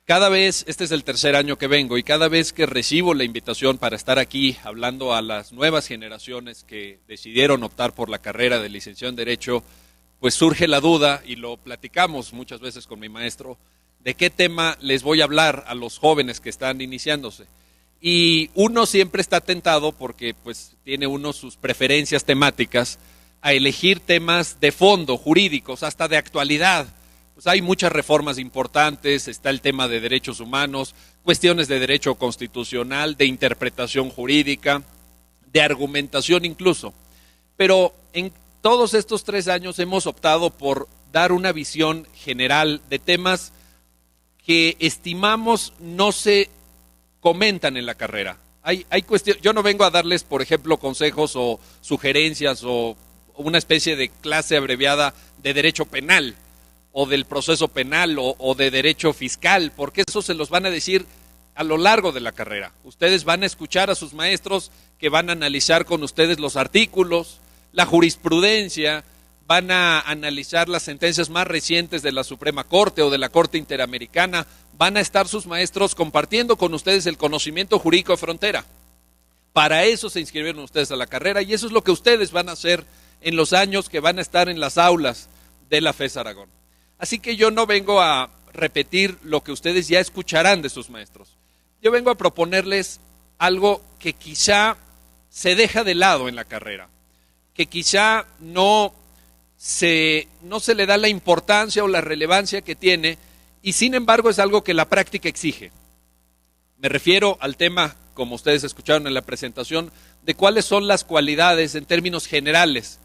Este es el tercer año que vengo y cada vez que recibo la invitación para estar aquí hablando a las nuevas generaciones que decidieron optar por la carrera de licenciado en Derecho, pues surge la duda, y lo platicamos muchas veces con mi maestro, de qué tema les voy a hablar a los jóvenes que están iniciándose. Y uno siempre está tentado, porque pues tiene uno sus preferencias temáticas, a elegir temas de fondo, jurídicos, hasta de actualidad. Pues hay muchas reformas importantes, está el tema de derechos humanos, cuestiones de derecho constitucional, de interpretación jurídica, de argumentación incluso. Pero en todos estos 3 años hemos optado por dar una visión general de temas que estimamos no se comentan en la carrera. Yo no vengo a darles, por ejemplo, consejos o sugerencias o una especie de clase abreviada de derecho penal, o del proceso penal, o de derecho fiscal, porque eso se los van a decir a lo largo de la carrera. Ustedes van a escuchar a sus maestros que van a analizar con ustedes los artículos, la jurisprudencia, van a analizar las sentencias más recientes de la Suprema Corte o de la Corte Interamericana, van a estar sus maestros compartiendo con ustedes el conocimiento jurídico de frontera. Para eso se inscribieron ustedes a la carrera, y eso es lo que ustedes van a hacer en los años que van a estar en las aulas de la FES Aragón. Así que yo no vengo a repetir lo que ustedes ya escucharán de sus maestros. Yo vengo a proponerles algo que quizá se deja de lado en la carrera, que quizá no se le da la importancia o la relevancia que tiene, y sin embargo es algo que la práctica exige. Me refiero al tema, como ustedes escucharon en la presentación, de cuáles son las cualidades en términos generales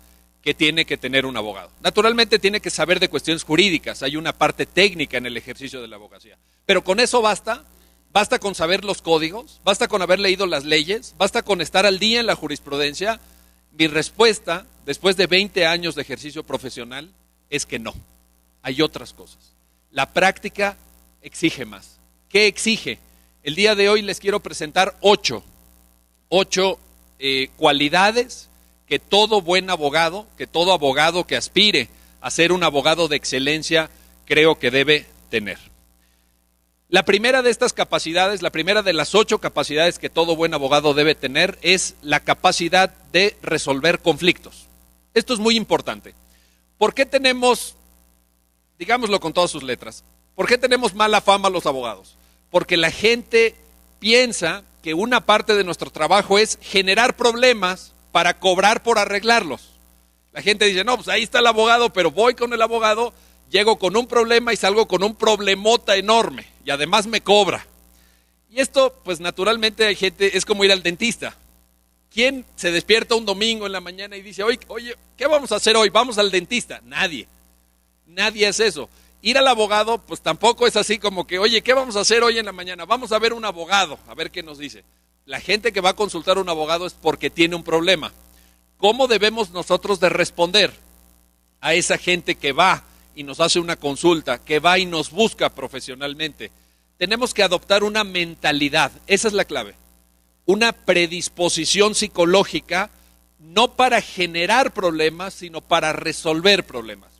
que tiene que tener un abogado. Naturalmente tiene que saber de cuestiones jurídicas, hay una parte técnica en el ejercicio de la abogacía, pero con eso basta con saber los códigos, basta con haber leído las leyes, basta con estar al día en la jurisprudencia. Mi respuesta, después de 20 años de ejercicio profesional, es que no, hay otras cosas. La práctica exige más. ¿Qué exige? El día de hoy les quiero presentar 8 cualidades que todo buen abogado, que todo abogado que aspire a ser un abogado de excelencia, creo que debe tener. La primera de estas capacidades, la primera de las 8 capacidades que todo buen abogado debe tener, es la capacidad de resolver conflictos. Esto es muy importante. ¿Por qué tenemos, digámoslo con todas sus letras, por qué tenemos mala fama los abogados? Porque la gente piensa que una parte de nuestro trabajo es generar problemas para cobrar por arreglarlos. La gente dice, no, pues ahí está el abogado, pero voy con el abogado, llego con un problema y salgo con un problemota enorme, y además me cobra. Y esto, pues naturalmente hay gente, es como ir al dentista. ¿Quién se despierta un domingo en la mañana y dice, oye, ¿qué vamos a hacer hoy? ¿Vamos al dentista? Nadie hace eso. Ir al abogado, pues tampoco es así como que, oye, ¿qué vamos a hacer hoy en la mañana? Vamos a ver un abogado, a ver qué nos dice. La gente que va a consultar a un abogado es porque tiene un problema. ¿Cómo debemos nosotros de responder a esa gente que va y nos hace una consulta, que va y nos busca profesionalmente? Tenemos que adoptar una mentalidad, esa es la clave, una predisposición psicológica, no para generar problemas, sino para resolver problemas.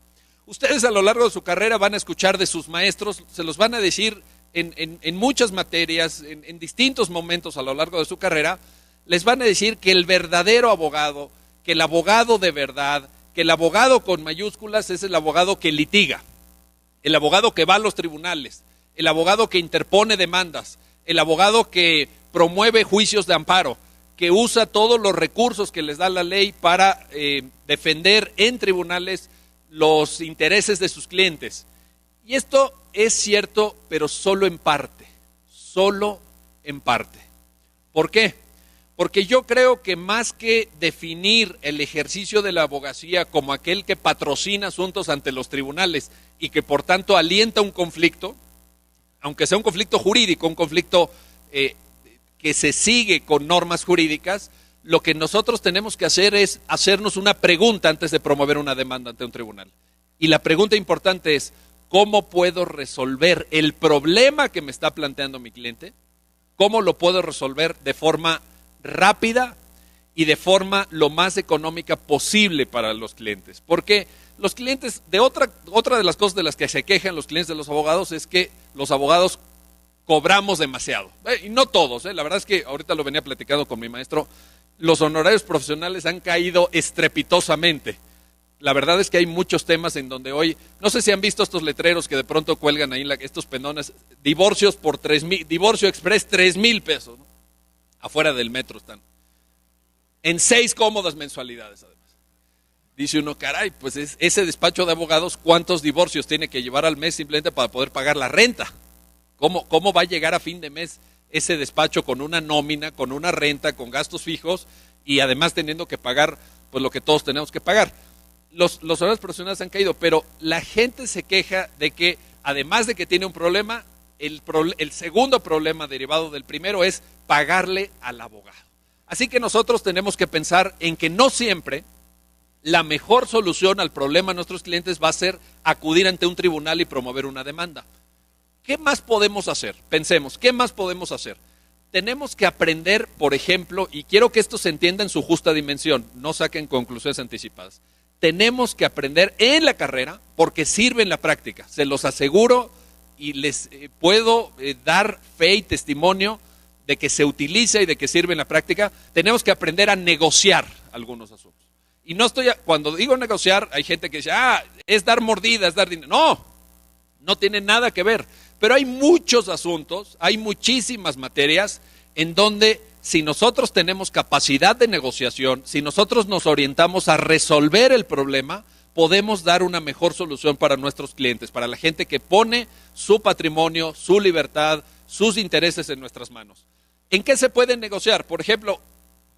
Ustedes a lo largo de su carrera van a escuchar de sus maestros, se los van a decir en muchas materias, en distintos momentos a lo largo de su carrera, les van a decir que el verdadero abogado, que el abogado de verdad, que el abogado con mayúsculas es el abogado que litiga, el abogado que va a los tribunales, el abogado que interpone demandas, el abogado que promueve juicios de amparo, que usa todos los recursos que les da la ley para defender en tribunales los intereses de sus clientes. Y esto es cierto, pero solo en parte. ¿Por qué? Porque yo creo que más que definir el ejercicio de la abogacía como aquel que patrocina asuntos ante los tribunales y que por tanto alienta un conflicto, aunque sea un conflicto jurídico, un conflicto que se sigue con normas jurídicas, lo que nosotros tenemos que hacer es hacernos una pregunta antes de promover una demanda ante un tribunal. Y la pregunta importante es, ¿cómo puedo resolver el problema que me está planteando mi cliente? ¿Cómo lo puedo resolver de forma rápida y de forma lo más económica posible para los clientes? Porque los clientes, otra de las cosas de las que se quejan los clientes de los abogados es que los abogados cobramos demasiado. Y no todos, la verdad es que ahorita lo venía platicando con mi maestro, los honorarios profesionales han caído estrepitosamente. La verdad es que hay muchos temas en donde hoy, no sé si han visto estos letreros que de pronto cuelgan ahí, estos penones, divorcios por 3,000, divorcio express 3,000 pesos, ¿no? Afuera del metro están. En 6 cómodas mensualidades además. Dice uno, caray, pues ese despacho de abogados, ¿cuántos divorcios tiene que llevar al mes simplemente para poder pagar la renta? ¿Cómo va a llegar a fin de mes ese despacho con una nómina, con una renta, con gastos fijos y además teniendo que pagar pues lo que todos tenemos que pagar? Los horarios profesionales han caído, pero la gente se queja de que, además de que tiene un problema, el segundo problema derivado del primero es pagarle al abogado. Así que nosotros tenemos que pensar en que no siempre la mejor solución al problema de nuestros clientes va a ser acudir ante un tribunal y promover una demanda. ¿Qué más podemos hacer? Pensemos, ¿qué más podemos hacer? Tenemos que aprender, por ejemplo, y quiero que esto se entienda en su justa dimensión, no saquen conclusiones anticipadas. Tenemos que aprender en la carrera porque sirve en la práctica, se los aseguro y les puedo dar fe y testimonio de que se utiliza y de que sirve en la práctica. Tenemos que aprender a negociar algunos asuntos. Y no cuando digo negociar, hay gente que dice, es dar mordida, es dar dinero. No tiene nada que ver. Pero hay muchos asuntos, hay muchísimas materias en donde si nosotros tenemos capacidad de negociación, si nosotros nos orientamos a resolver el problema, podemos dar una mejor solución para nuestros clientes, para la gente que pone su patrimonio, su libertad, sus intereses en nuestras manos. ¿En qué se puede negociar? Por ejemplo,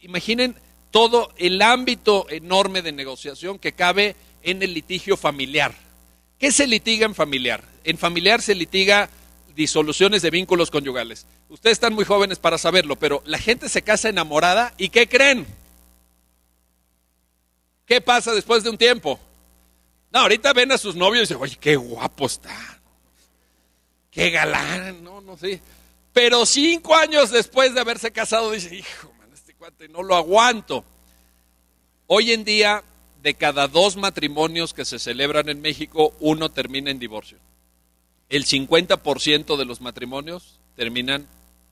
imaginen todo el ámbito enorme de negociación que cabe en el litigio familiar. ¿Qué se litiga en familiar? En familiar se litiga disoluciones de vínculos conyugales. Ustedes están muy jóvenes para saberlo, pero la gente se casa enamorada y ¿qué creen? ¿Qué pasa después de un tiempo? No, ahorita ven a sus novios y dicen, oye, qué guapo está, qué galán, no sé. Pero 5 años después de haberse casado, dice, hijo, man, este cuate no lo aguanto. Hoy en día, de cada 2 matrimonios que se celebran en México, 1 termina en divorcio. El 50% de los matrimonios terminan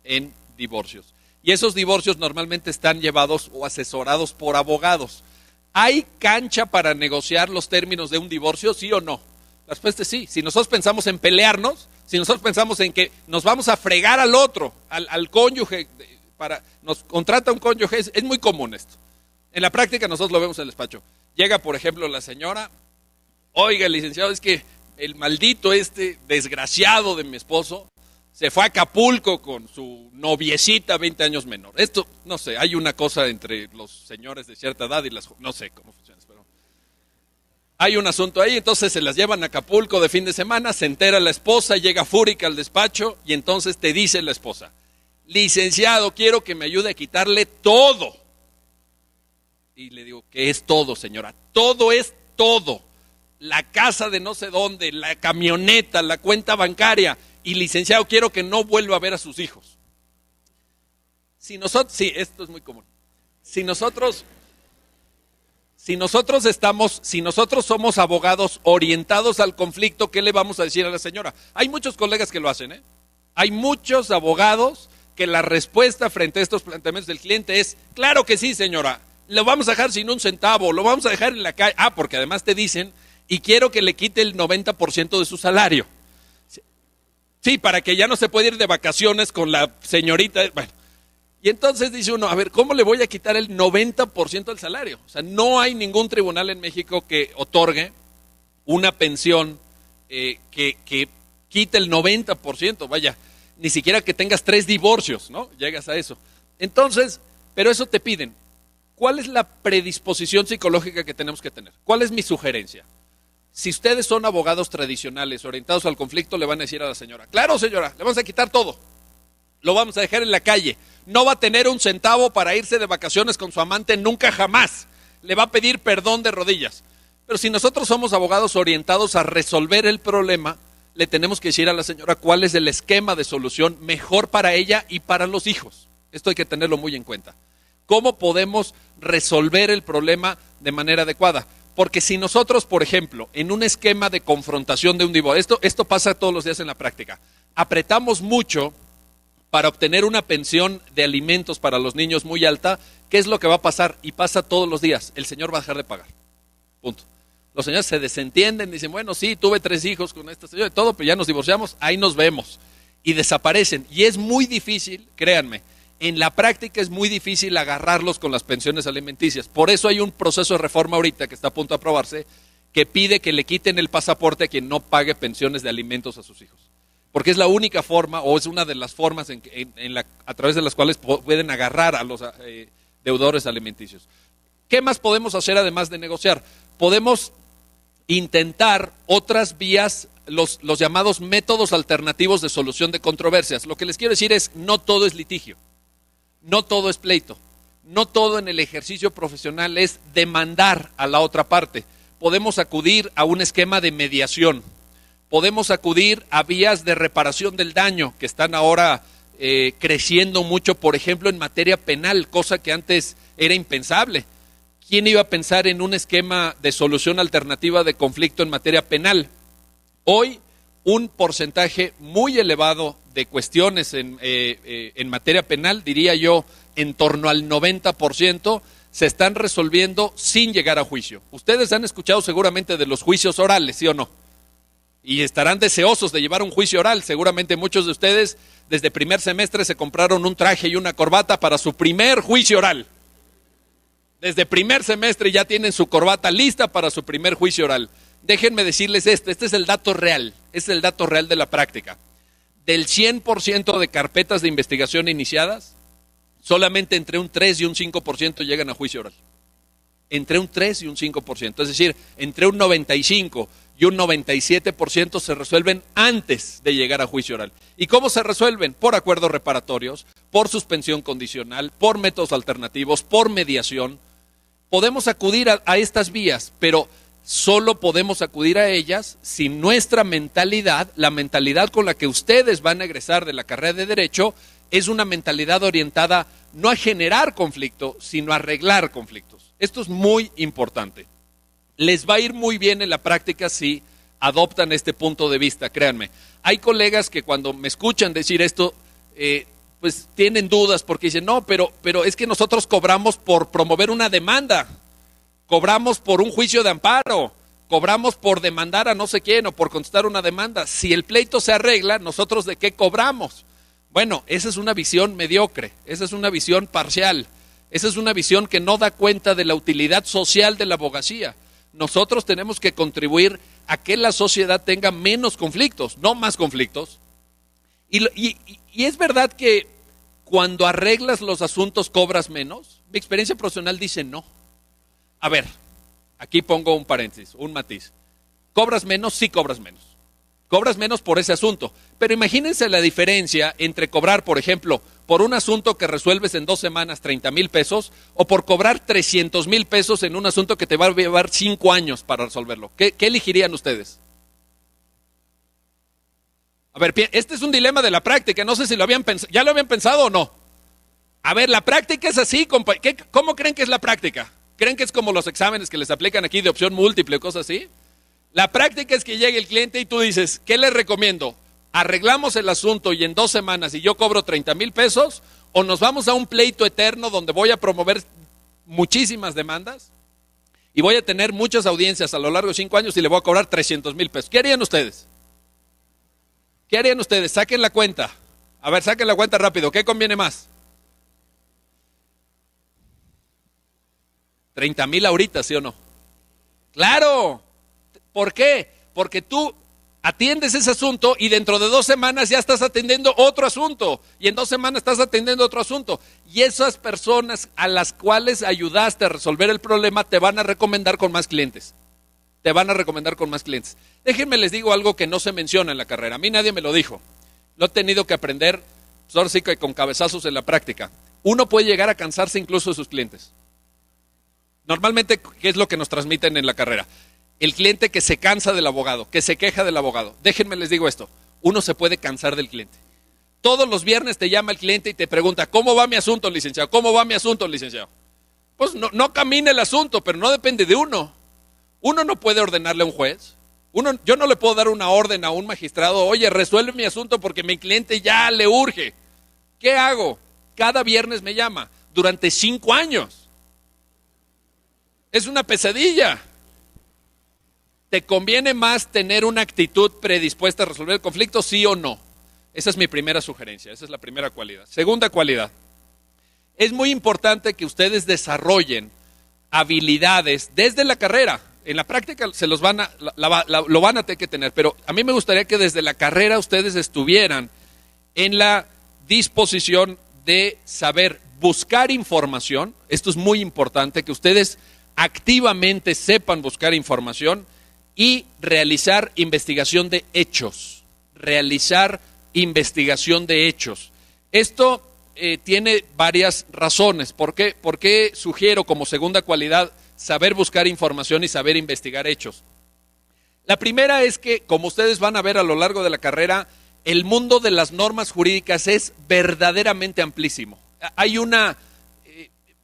en divorcios. Y esos divorcios normalmente están llevados o asesorados por abogados. ¿Hay cancha para negociar los términos de un divorcio, sí o no? La respuesta es sí. Si nosotros pensamos en pelearnos, si nosotros pensamos en que nos vamos a fregar al otro, al cónyuge, nos contrata un cónyuge, es muy común esto. En la práctica nosotros lo vemos en el despacho. Llega, por ejemplo, la señora, oiga, licenciado, es que el maldito desgraciado de mi esposo se fue a Acapulco con su noviecita 20 años menor. Esto, no sé, hay una cosa entre los señores de cierta edad y no sé cómo funciona, pero hay un asunto ahí, entonces se las llevan a Acapulco de fin de semana, se entera la esposa, llega fúrica al despacho y entonces te dice la esposa, licenciado, quiero que me ayude a quitarle todo. Y le digo, ¿qué es todo, señora? Todo es todo. La casa de no sé dónde, la camioneta, la cuenta bancaria. Y licenciado, quiero que no vuelva a ver a sus hijos. Sí, esto es muy común. Si nosotros somos abogados orientados al conflicto, ¿qué le vamos a decir a la señora? Hay muchos colegas que lo hacen, Hay muchos abogados que la respuesta frente a estos planteamientos del cliente es, claro que sí, señora, lo vamos a dejar sin un centavo, lo vamos a dejar en la calle. Porque además te dicen, y quiero que le quite el 90% de su salario. Sí, para que ya no se pueda ir de vacaciones con la señorita. Bueno, y entonces dice uno, a ver, ¿cómo le voy a quitar el 90% del salario? O sea, no hay ningún tribunal en México que otorgue una pensión que quite el 90%, vaya, ni siquiera que tengas 3 divorcios, ¿no? Llegas a eso. Entonces, pero eso te piden. ¿Cuál es la predisposición psicológica que tenemos que tener? ¿Cuál es mi sugerencia? Si ustedes son abogados tradicionales orientados al conflicto, le van a decir a la señora, claro señora, le vamos a quitar todo, lo vamos a dejar en la calle, no va a tener un centavo para irse de vacaciones con su amante nunca jamás, le va a pedir perdón de rodillas. Pero si nosotros somos abogados orientados a resolver el problema, le tenemos que decir a la señora cuál es el esquema de solución mejor para ella y para los hijos. Esto hay que tenerlo muy en cuenta. ¿Cómo podemos resolver el problema de manera adecuada? Porque si nosotros, por ejemplo, en un esquema de confrontación de un divorcio, esto pasa todos los días en la práctica, apretamos mucho para obtener una pensión de alimentos para los niños muy alta, ¿qué es lo que va a pasar? Y pasa todos los días, el señor va a dejar de pagar. Punto. Los señores se desentienden, dicen, bueno, sí, tuve 3 hijos con esta señora y todo, pero ya nos divorciamos, ahí nos vemos. Y desaparecen. Y es muy difícil, créanme, en la práctica es muy difícil agarrarlos con las pensiones alimenticias. Por eso hay un proceso de reforma ahorita que está a punto de aprobarse, que pide que le quiten el pasaporte a quien no pague pensiones de alimentos a sus hijos. Porque es la única forma, o es una de las formas a través de las cuales pueden agarrar a los deudores alimenticios. ¿Qué más podemos hacer además de negociar? Podemos intentar otras vías, los llamados métodos alternativos de solución de controversias. Lo que les quiero decir es, no todo es litigio, no todo es pleito, no todo en el ejercicio profesional es demandar a la otra parte. Podemos acudir a un esquema de mediación. Podemos acudir a vías de reparación del daño que están ahora creciendo mucho, por ejemplo, en materia penal, cosa que antes era impensable. ¿Quién iba a pensar en un esquema de solución alternativa de conflicto en materia penal? Hoy, un porcentaje muy elevado de cuestiones en materia penal, diría yo, en torno al 90%, se están resolviendo sin llegar a juicio. Ustedes han escuchado seguramente de los juicios orales, ¿sí o no? Y estarán deseosos de llevar un juicio oral. Seguramente muchos de ustedes desde primer semestre se compraron un traje y una corbata para su primer juicio oral. Desde primer semestre ya tienen su corbata lista para su primer juicio oral. Déjenme decirles esto, este es el dato real, este es el dato real de la práctica. Del 100% de carpetas de investigación iniciadas, solamente entre un 3 y un 5% llegan a juicio oral. Entre un 3 y un 5%, es decir, entre un 95 y un 97% se resuelven antes de llegar a juicio oral. ¿Y cómo se resuelven? Por acuerdos reparatorios, por suspensión condicional, por métodos alternativos, por mediación. Podemos acudir a estas vías, pero solo podemos acudir a ellas si nuestra mentalidad, la mentalidad con la que ustedes van a egresar de la carrera de Derecho, es una mentalidad orientada no a generar conflicto, sino a arreglar conflictos. Esto es muy importante. Les va a ir muy bien en la práctica si adoptan este punto de vista, créanme. Hay colegas que cuando me escuchan decir esto, pues tienen dudas porque dicen, no, pero es que nosotros cobramos por promover una demanda, cobramos por un juicio de amparo, cobramos por demandar a no sé quién o por contestar una demanda. Si el pleito se arregla, ¿nosotros de qué cobramos? Bueno, esa es una visión mediocre, esa es una visión parcial, esa es una visión que no da cuenta de la utilidad social de la abogacía. Nosotros tenemos que contribuir a que la sociedad tenga menos conflictos, no más conflictos. Y es verdad que cuando arreglas los asuntos cobras menos. Mi experiencia profesional dice no. A ver, aquí pongo un paréntesis, un matiz. ¿Cobras menos? Sí cobras menos. Cobras menos por ese asunto. Pero imagínense la diferencia entre cobrar, por ejemplo, por un asunto que resuelves en 2 semanas 30,000 pesos o por cobrar 300,000 pesos en un asunto que te va a llevar 5 años para resolverlo. ¿Qué elegirían ustedes? A ver, este es un dilema de la práctica. No sé si lo habían pensado. ¿Ya lo habían pensado o no? A ver, la práctica es así. ¿Cómo creen que es la práctica? ¿Creen que es como los exámenes que les aplican aquí de opción múltiple, cosas así? La práctica es que llegue el cliente y tú dices, ¿qué le recomiendo? ¿Arreglamos el asunto y en 2 semanas y yo cobro 30,000 pesos? ¿O nos vamos a un pleito eterno donde voy a promover muchísimas demandas y voy a tener muchas audiencias a lo largo de 5 años y le voy a cobrar 300,000 pesos? ¿Qué harían ustedes? ¿Qué harían ustedes? Saquen la cuenta. A ver, saquen la cuenta rápido. ¿Qué conviene más? 30,000 ahorita, ¿sí o no? ¡Claro! ¿Por qué? Porque tú atiendes ese asunto y dentro de 2 semanas ya estás atendiendo otro asunto y en 2 semanas estás atendiendo otro asunto y esas personas a las cuales ayudaste a resolver el problema te van a recomendar con más clientes. Te van a recomendar con más clientes. Déjenme les digo algo que no se menciona en la carrera. A mí nadie me lo dijo. Lo he tenido que aprender, pues ahora sí que con cabezazos en la práctica. Uno puede llegar a cansarse incluso de sus clientes. Normalmente, ¿qué es lo que nos transmiten en la carrera? El cliente que se cansa del abogado, que se queja del abogado. Déjenme les digo esto, uno se puede cansar del cliente. Todos los viernes te llama el cliente y te pregunta, ¿cómo va mi asunto, licenciado? ¿Cómo va mi asunto, licenciado? Pues no camina el asunto, pero no depende de uno. Uno no puede ordenarle a un juez, Yo no le puedo dar una orden a un magistrado, oye, resuelve mi asunto porque mi cliente ya le urge. ¿Qué hago? Cada viernes me llama, durante 5 años. Es una pesadilla. ¿Te conviene más tener una actitud predispuesta a resolver el conflicto, sí o no? Esa es mi primera sugerencia, esa es la primera cualidad. Segunda cualidad, es muy importante que ustedes desarrollen habilidades desde la carrera. En la práctica se los lo van a tener que tener, pero a mí me gustaría que desde la carrera ustedes estuvieran en la disposición de saber buscar información. Esto es muy importante, que ustedes activamente sepan buscar información y realizar investigación de hechos. Esto tiene varias razones. ¿Por qué sugiero como segunda cualidad saber buscar información y saber investigar hechos? La primera es que, como ustedes van a ver a lo largo de la carrera, el mundo de las normas jurídicas es verdaderamente amplísimo. Hay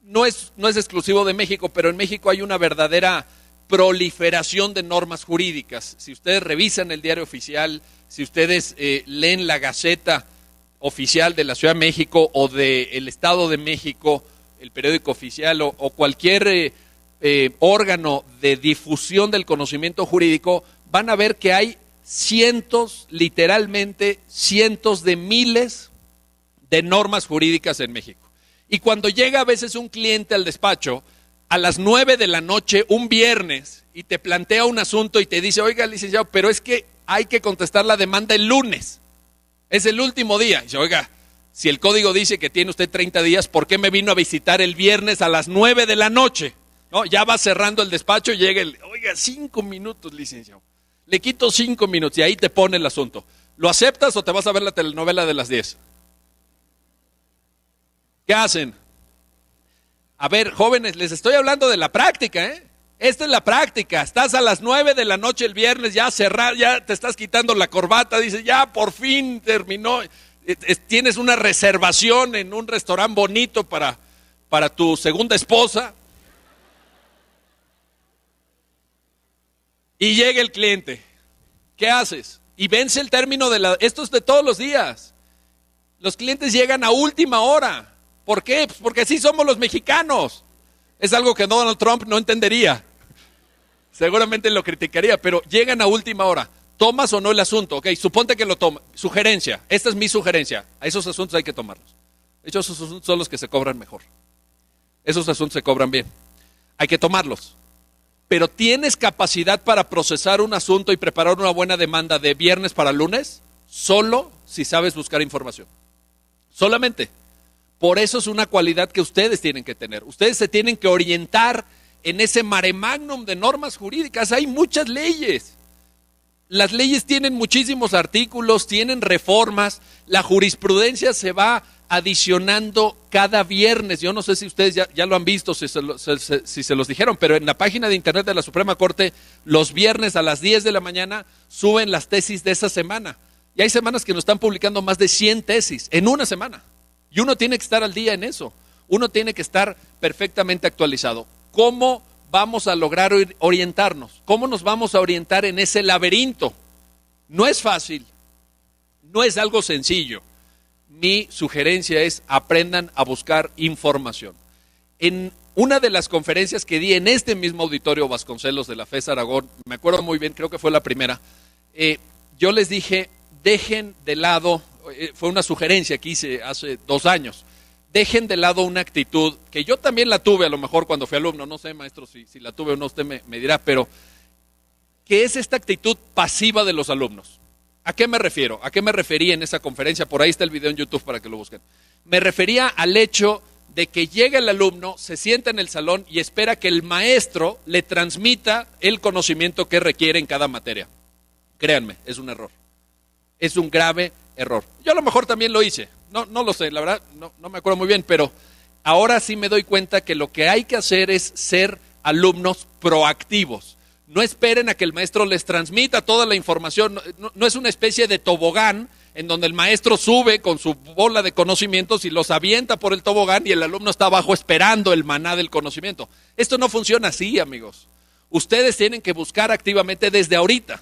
no es exclusivo de México, pero en México hay una verdadera proliferación de normas jurídicas. Si ustedes revisan el diario oficial, si ustedes leen la Gaceta Oficial de la Ciudad de México o del Estado de México, el periódico oficial o cualquier órgano de difusión del conocimiento jurídico, van a ver que hay literalmente cientos de miles de normas jurídicas en México. Y cuando llega a veces un cliente al despacho a las 9 de la noche, un viernes, y te plantea un asunto y te dice, oiga, licenciado, pero es que hay que contestar la demanda el lunes. Es el último día. Y dice, oiga, si el código dice que tiene usted 30 días, ¿por qué me vino a visitar el viernes a las 9 de la noche? ¿No? Ya va cerrando el despacho y llega oiga, 5 minutos, licenciado. Le quito 5 minutos y ahí te pone el asunto. ¿Lo aceptas o te vas a ver la telenovela de las 10? ¿Qué hacen? A ver, jóvenes, les estoy hablando de la práctica, ¿eh? Esta es la práctica. Estás a las 9 de la noche el viernes, ya ya te estás quitando la corbata, dices, ya por fin terminó. Tienes una reservación en un restaurante bonito para tu segunda esposa. Y llega el cliente. ¿Qué haces? Y vence el término esto es de todos los días. Los clientes llegan a última hora. ¿Por qué? Pues porque así somos los mexicanos. Es algo que Donald Trump no entendería. Seguramente lo criticaría, pero llegan a última hora. ¿Tomas o no el asunto? Ok, suponte que lo tomas. Sugerencia, esta es mi sugerencia. A esos asuntos hay que tomarlos. De hecho, esos asuntos son los que se cobran mejor. Esos asuntos se cobran bien. Hay que tomarlos. Pero ¿tienes capacidad para procesar un asunto y preparar una buena demanda de viernes para lunes? Solo si sabes buscar información. Solamente. Por eso es una cualidad que ustedes tienen que tener. Ustedes se tienen que orientar en ese mare magnum de normas jurídicas. Hay muchas leyes. Las leyes tienen muchísimos artículos, tienen reformas. La jurisprudencia se va adicionando cada viernes. Yo no sé si ustedes ya lo han visto, si se los dijeron, pero en la página de internet de la Suprema Corte, los viernes a las 10 de la mañana suben las tesis de esa semana. Y hay semanas que nos están publicando más de 100 tesis en una semana. Y uno tiene que estar al día en eso. Uno tiene que estar perfectamente actualizado. ¿Cómo vamos a lograr orientarnos? ¿Cómo nos vamos a orientar en ese laberinto? No es fácil. No es algo sencillo. Mi sugerencia es aprendan a buscar información. En una de las conferencias que di en este mismo auditorio Vasconcelos de la FES Aragón, me acuerdo muy bien, creo que fue la primera, yo les dije, dejen de lado, fue una sugerencia que hice hace 2 años, dejen de lado una actitud que yo también la tuve a lo mejor cuando fui alumno, no sé maestro si la tuve o no, usted me dirá, pero que es esta actitud pasiva de los alumnos. ¿A qué me refiero? ¿A qué me refería en esa conferencia? Por ahí está el video en YouTube para que lo busquen. Me refería al hecho de que llega el alumno, se sienta en el salón y espera que el maestro le transmita el conocimiento que requiere en cada materia. Créanme, es un error. Es un grave error. Yo a lo mejor también lo hice. No lo sé, la verdad, no me acuerdo muy bien, pero ahora sí me doy cuenta que lo que hay que hacer es ser alumnos proactivos. No esperen a que el maestro les transmita toda la información. No es una especie de tobogán en donde el maestro sube con su bola de conocimientos y los avienta por el tobogán y el alumno está abajo esperando el maná del conocimiento. Esto no funciona así, amigos. Ustedes tienen que buscar activamente desde ahorita.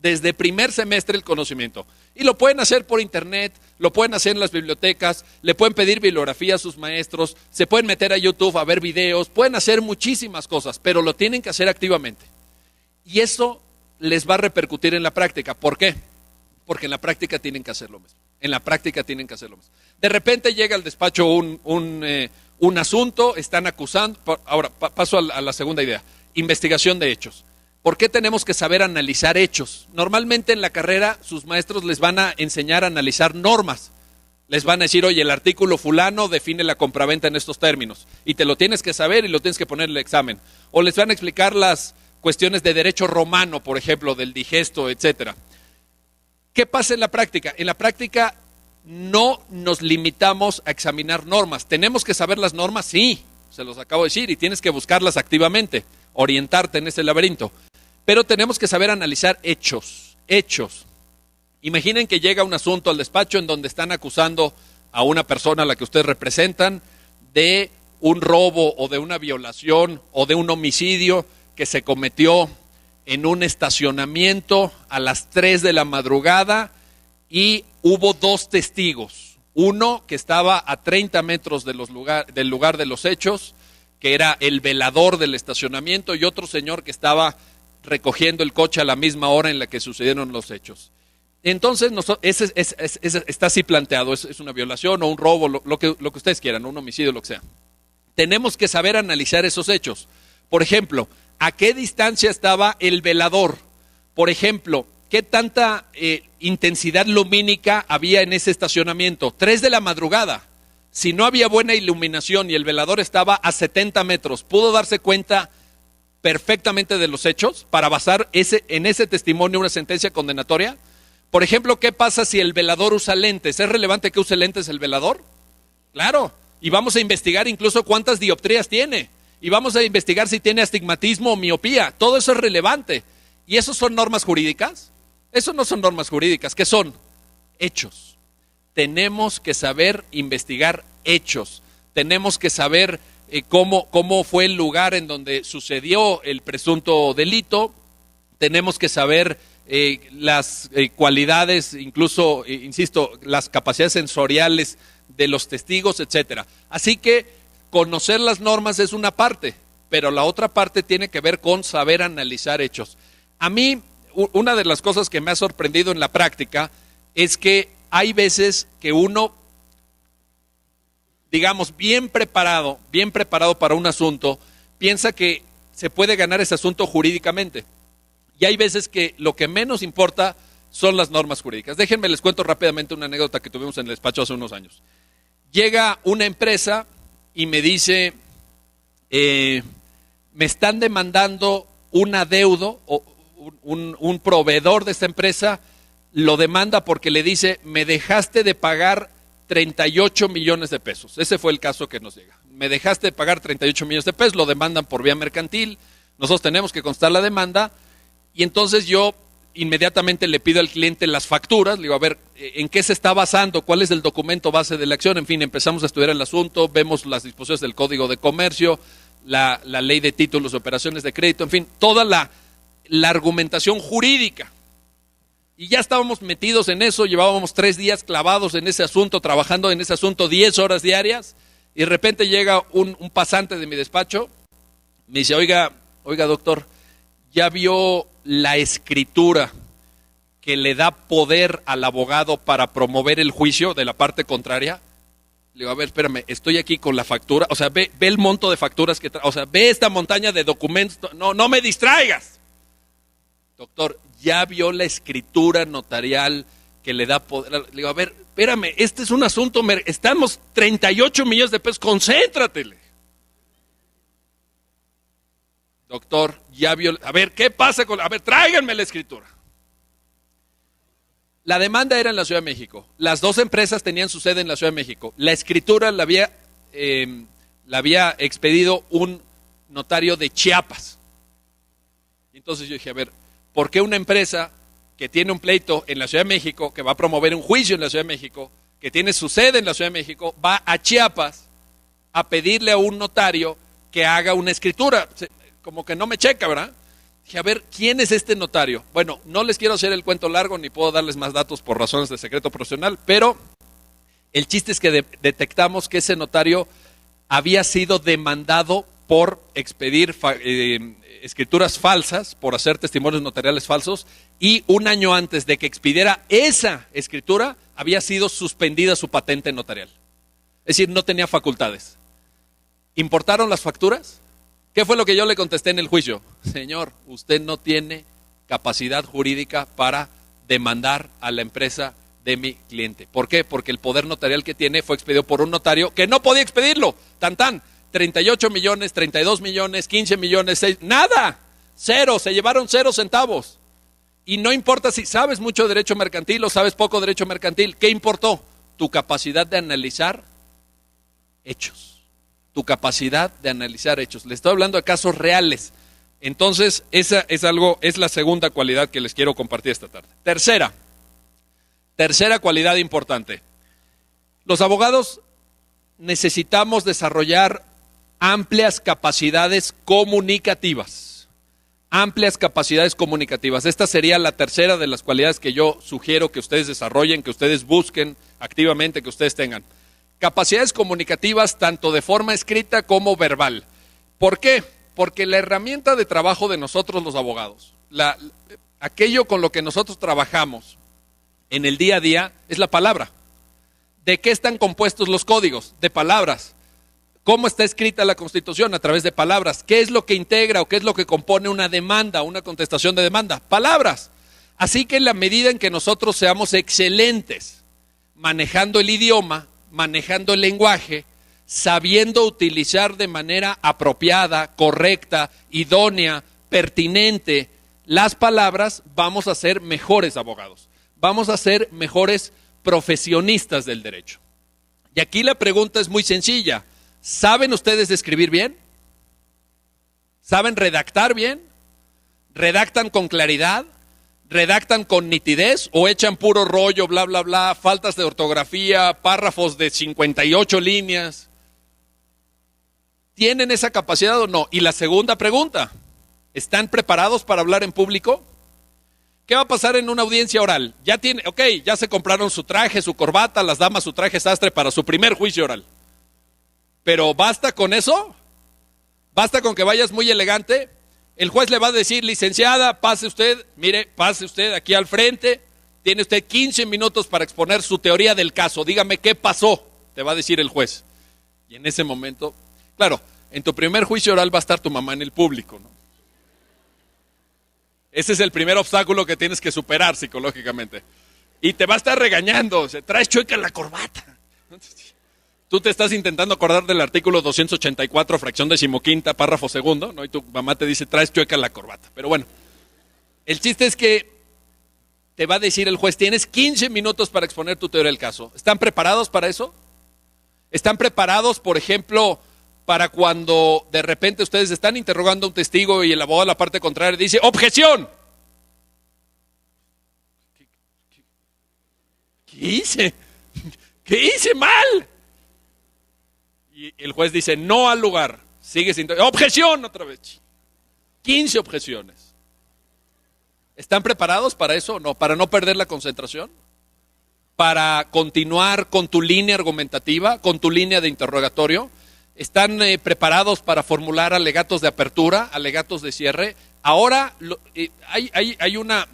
desde primer semestre el conocimiento. Y lo pueden hacer por internet, lo pueden hacer en las bibliotecas, le pueden pedir bibliografía a sus maestros, se pueden meter a YouTube a ver videos, pueden hacer muchísimas cosas, pero lo tienen que hacer activamente. Y eso les va a repercutir en la práctica. ¿Por qué? Porque en la práctica tienen que hacer lo mismo. En la práctica tienen que hacer lo mismo. De repente llega al despacho un asunto, están acusando. Ahora, paso a la segunda idea. Investigación de hechos. ¿Por qué tenemos que saber analizar hechos? Normalmente en la carrera sus maestros les van a enseñar a analizar normas. Les van a decir, oye, el artículo fulano define la compraventa en estos términos. Y te lo tienes que saber y lo tienes que poner en el examen. O les van a explicar las cuestiones de derecho romano, por ejemplo, del digesto, etcétera. ¿Qué pasa en la práctica? En la práctica no nos limitamos a examinar normas. ¿Tenemos que saber las normas? Sí, se los acabo de decir, y tienes que buscarlas activamente, orientarte en ese laberinto. Pero tenemos que saber analizar hechos. Imaginen que llega un asunto al despacho en donde están acusando a una persona a la que ustedes representan de un robo o de una violación o de un homicidio que se cometió en un estacionamiento a las 3 de la madrugada y hubo 2 testigos. Uno que estaba a 30 metros del lugar de los hechos, que era el velador del estacionamiento, y otro señor que estaba recogiendo el coche a la misma hora en la que sucedieron los hechos. Entonces, está así planteado, es una violación o un robo, lo que ustedes quieran, un homicidio, lo que sea. Tenemos que saber analizar esos hechos. Por ejemplo, ¿a qué distancia estaba el velador? Por ejemplo, ¿qué tanta intensidad lumínica había en ese estacionamiento? 3 de la madrugada. Si no había buena iluminación y el velador estaba a 70 metros, ¿pudo darse cuenta perfectamente de los hechos para basar en ese testimonio una sentencia condenatoria? Por ejemplo, ¿qué pasa si el velador usa lentes? ¿Es relevante que use lentes el velador? Claro, y vamos a investigar incluso cuántas dioptrías tiene. Y vamos a investigar si tiene astigmatismo o miopía. Todo eso es relevante. ¿Y eso son normas jurídicas? Eso no son normas jurídicas. ¿Qué son? Hechos. Tenemos que saber investigar hechos. Tenemos que saber cómo fue el lugar en donde sucedió el presunto delito. Tenemos que saber las cualidades, incluso, insisto, las capacidades sensoriales de los testigos, etcétera. Así que conocer las normas es una parte, pero la otra parte tiene que ver con saber analizar hechos. A mí, una de las cosas que me ha sorprendido en la práctica es que hay veces que uno, digamos, bien preparado para un asunto, piensa que se puede ganar ese asunto jurídicamente. Y hay veces que lo que menos importa son las normas jurídicas. Déjenme les cuento rápidamente una anécdota que tuvimos en el despacho hace unos años. Llega una empresa y me dice, me están demandando un adeudo, o un proveedor de esta empresa lo demanda porque le dice, me dejaste de pagar 38 millones de pesos. Ese fue el caso que nos llega. Me dejaste de pagar 38 millones de pesos, lo demandan por vía mercantil, nosotros tenemos que constar la demanda, y entonces yo inmediatamente le pido al cliente las facturas, le digo, a ver, ¿en qué se está basando? ¿Cuál es el documento base de la acción? En fin, empezamos a estudiar el asunto, vemos las disposiciones del Código de Comercio, la ley de títulos de operaciones de crédito, en fin, toda la argumentación jurídica. Y ya estábamos metidos en eso, llevábamos 3 días clavados en ese asunto, trabajando en ese asunto 10 horas diarias, y de repente llega un pasante de mi despacho, me dice, oiga doctor, ¿ya vio la escritura que le da poder al abogado para promover el juicio de la parte contraria? Le digo, a ver, espérame, estoy aquí con la factura, o sea, ve el monto de facturas que o sea, ve esta montaña de documentos, no me distraigas. Doctor, ¿ya vio la escritura notarial que le da poder? Le digo, a ver, espérame, este es un asunto, estamos 38 millones de pesos, concéntratele. Doctor, ya vio, a ver, ¿qué pasa con, a ver, tráiganme la escritura? La demanda era en la Ciudad de México, las 2 empresas tenían su sede en la Ciudad de México, la escritura la había expedido un notario de Chiapas. Entonces yo dije, a ver, ¿por qué una empresa que tiene un pleito en la Ciudad de México, que va a promover un juicio en la Ciudad de México, que tiene su sede en la Ciudad de México, va a Chiapas a pedirle a un notario que haga una escritura? Como que no me checa, ¿verdad? Dije, a ver, ¿quién es este notario? Bueno, no les quiero hacer el cuento largo, ni puedo darles más datos por razones de secreto profesional, pero el chiste es que detectamos que ese notario había sido demandado por expedir escrituras falsas, por hacer testimonios notariales falsos, y un año antes de que expidiera esa escritura, había sido suspendida su patente notarial. Es decir, no tenía facultades. ¿Importaron las facturas? ¿Qué fue lo que yo le contesté en el juicio? Señor, usted no tiene capacidad jurídica para demandar a la empresa de mi cliente. ¿Por qué? Porque el poder notarial que tiene fue expedido por un notario que no podía expedirlo. Tan, 38 millones, 32 millones, 15 millones, 6, nada, cero, se llevaron 0 centavos. Y no importa si sabes mucho derecho mercantil o sabes poco derecho mercantil, ¿qué importó? Tu capacidad de analizar hechos. Tu capacidad de analizar hechos. Les estoy hablando de casos reales. Entonces, esa es la segunda cualidad que les quiero compartir esta tarde. Tercera cualidad importante. Los abogados necesitamos desarrollar amplias capacidades comunicativas. Amplias capacidades comunicativas. Esta sería la tercera de las cualidades que yo sugiero que ustedes desarrollen, que ustedes busquen activamente, que ustedes tengan. Capacidades comunicativas tanto de forma escrita como verbal. ¿Por qué? Porque la herramienta de trabajo de nosotros los abogados, aquello con lo que nosotros trabajamos en el día a día es la palabra. ¿De qué están compuestos los códigos? De palabras. ¿Cómo está escrita la Constitución? A través de palabras. ¿Qué es lo que integra o qué es lo que compone una demanda, una contestación de demanda? Palabras. Así que en la medida en que nosotros seamos excelentes manejando el idioma, manejando el lenguaje, sabiendo utilizar de manera apropiada, correcta, idónea, pertinente las palabras, vamos a ser mejores abogados. Vamos a ser mejores profesionistas del derecho. Y aquí la pregunta es muy sencilla. ¿Saben ustedes escribir bien? ¿Saben redactar bien? ¿Redactan con claridad? ¿Redactan con nitidez o echan puro rollo, bla, bla, bla, faltas de ortografía, párrafos de 58 líneas? ¿Tienen esa capacidad o no? Y la segunda pregunta, ¿están preparados para hablar en público? ¿Qué va a pasar en una audiencia oral? Ya se compraron su traje, su corbata, las damas su traje sastre para su primer juicio oral. ¿Pero basta con eso? ¿Basta con que vayas muy elegante? El juez le va a decir, licenciada, pase usted aquí al frente, tiene usted 15 minutos para exponer su teoría del caso, dígame qué pasó, te va a decir el juez. Y en ese momento, claro, en tu primer juicio oral va a estar tu mamá en el público, ¿no? Ese es el primer obstáculo que tienes que superar psicológicamente. Y te va a estar regañando, traes chueca la corbata. Tú te estás intentando acordar del artículo 284, fracción 15ª, párrafo segundo, ¿no? Y tu mamá te dice, traes chueca la corbata. Pero bueno, el chiste es que te va a decir el juez, tienes 15 minutos para exponer tu teoría del caso. ¿Están preparados para eso? ¿Están preparados, por ejemplo, para cuando de repente ustedes están interrogando a un testigo y el abogado de la parte contraria dice, ¡objeción! ¿Qué hice? ¿Qué hice mal? Y el juez dice, no al lugar, sigue sin... ¡Objeción! Otra vez. 15 objeciones. ¿Están preparados para eso o no? ¿Para no perder la concentración? ¿Para continuar con tu línea argumentativa, con tu línea de interrogatorio? ¿Están preparados para formular alegatos de apertura, alegatos de cierre? Ahora hay una,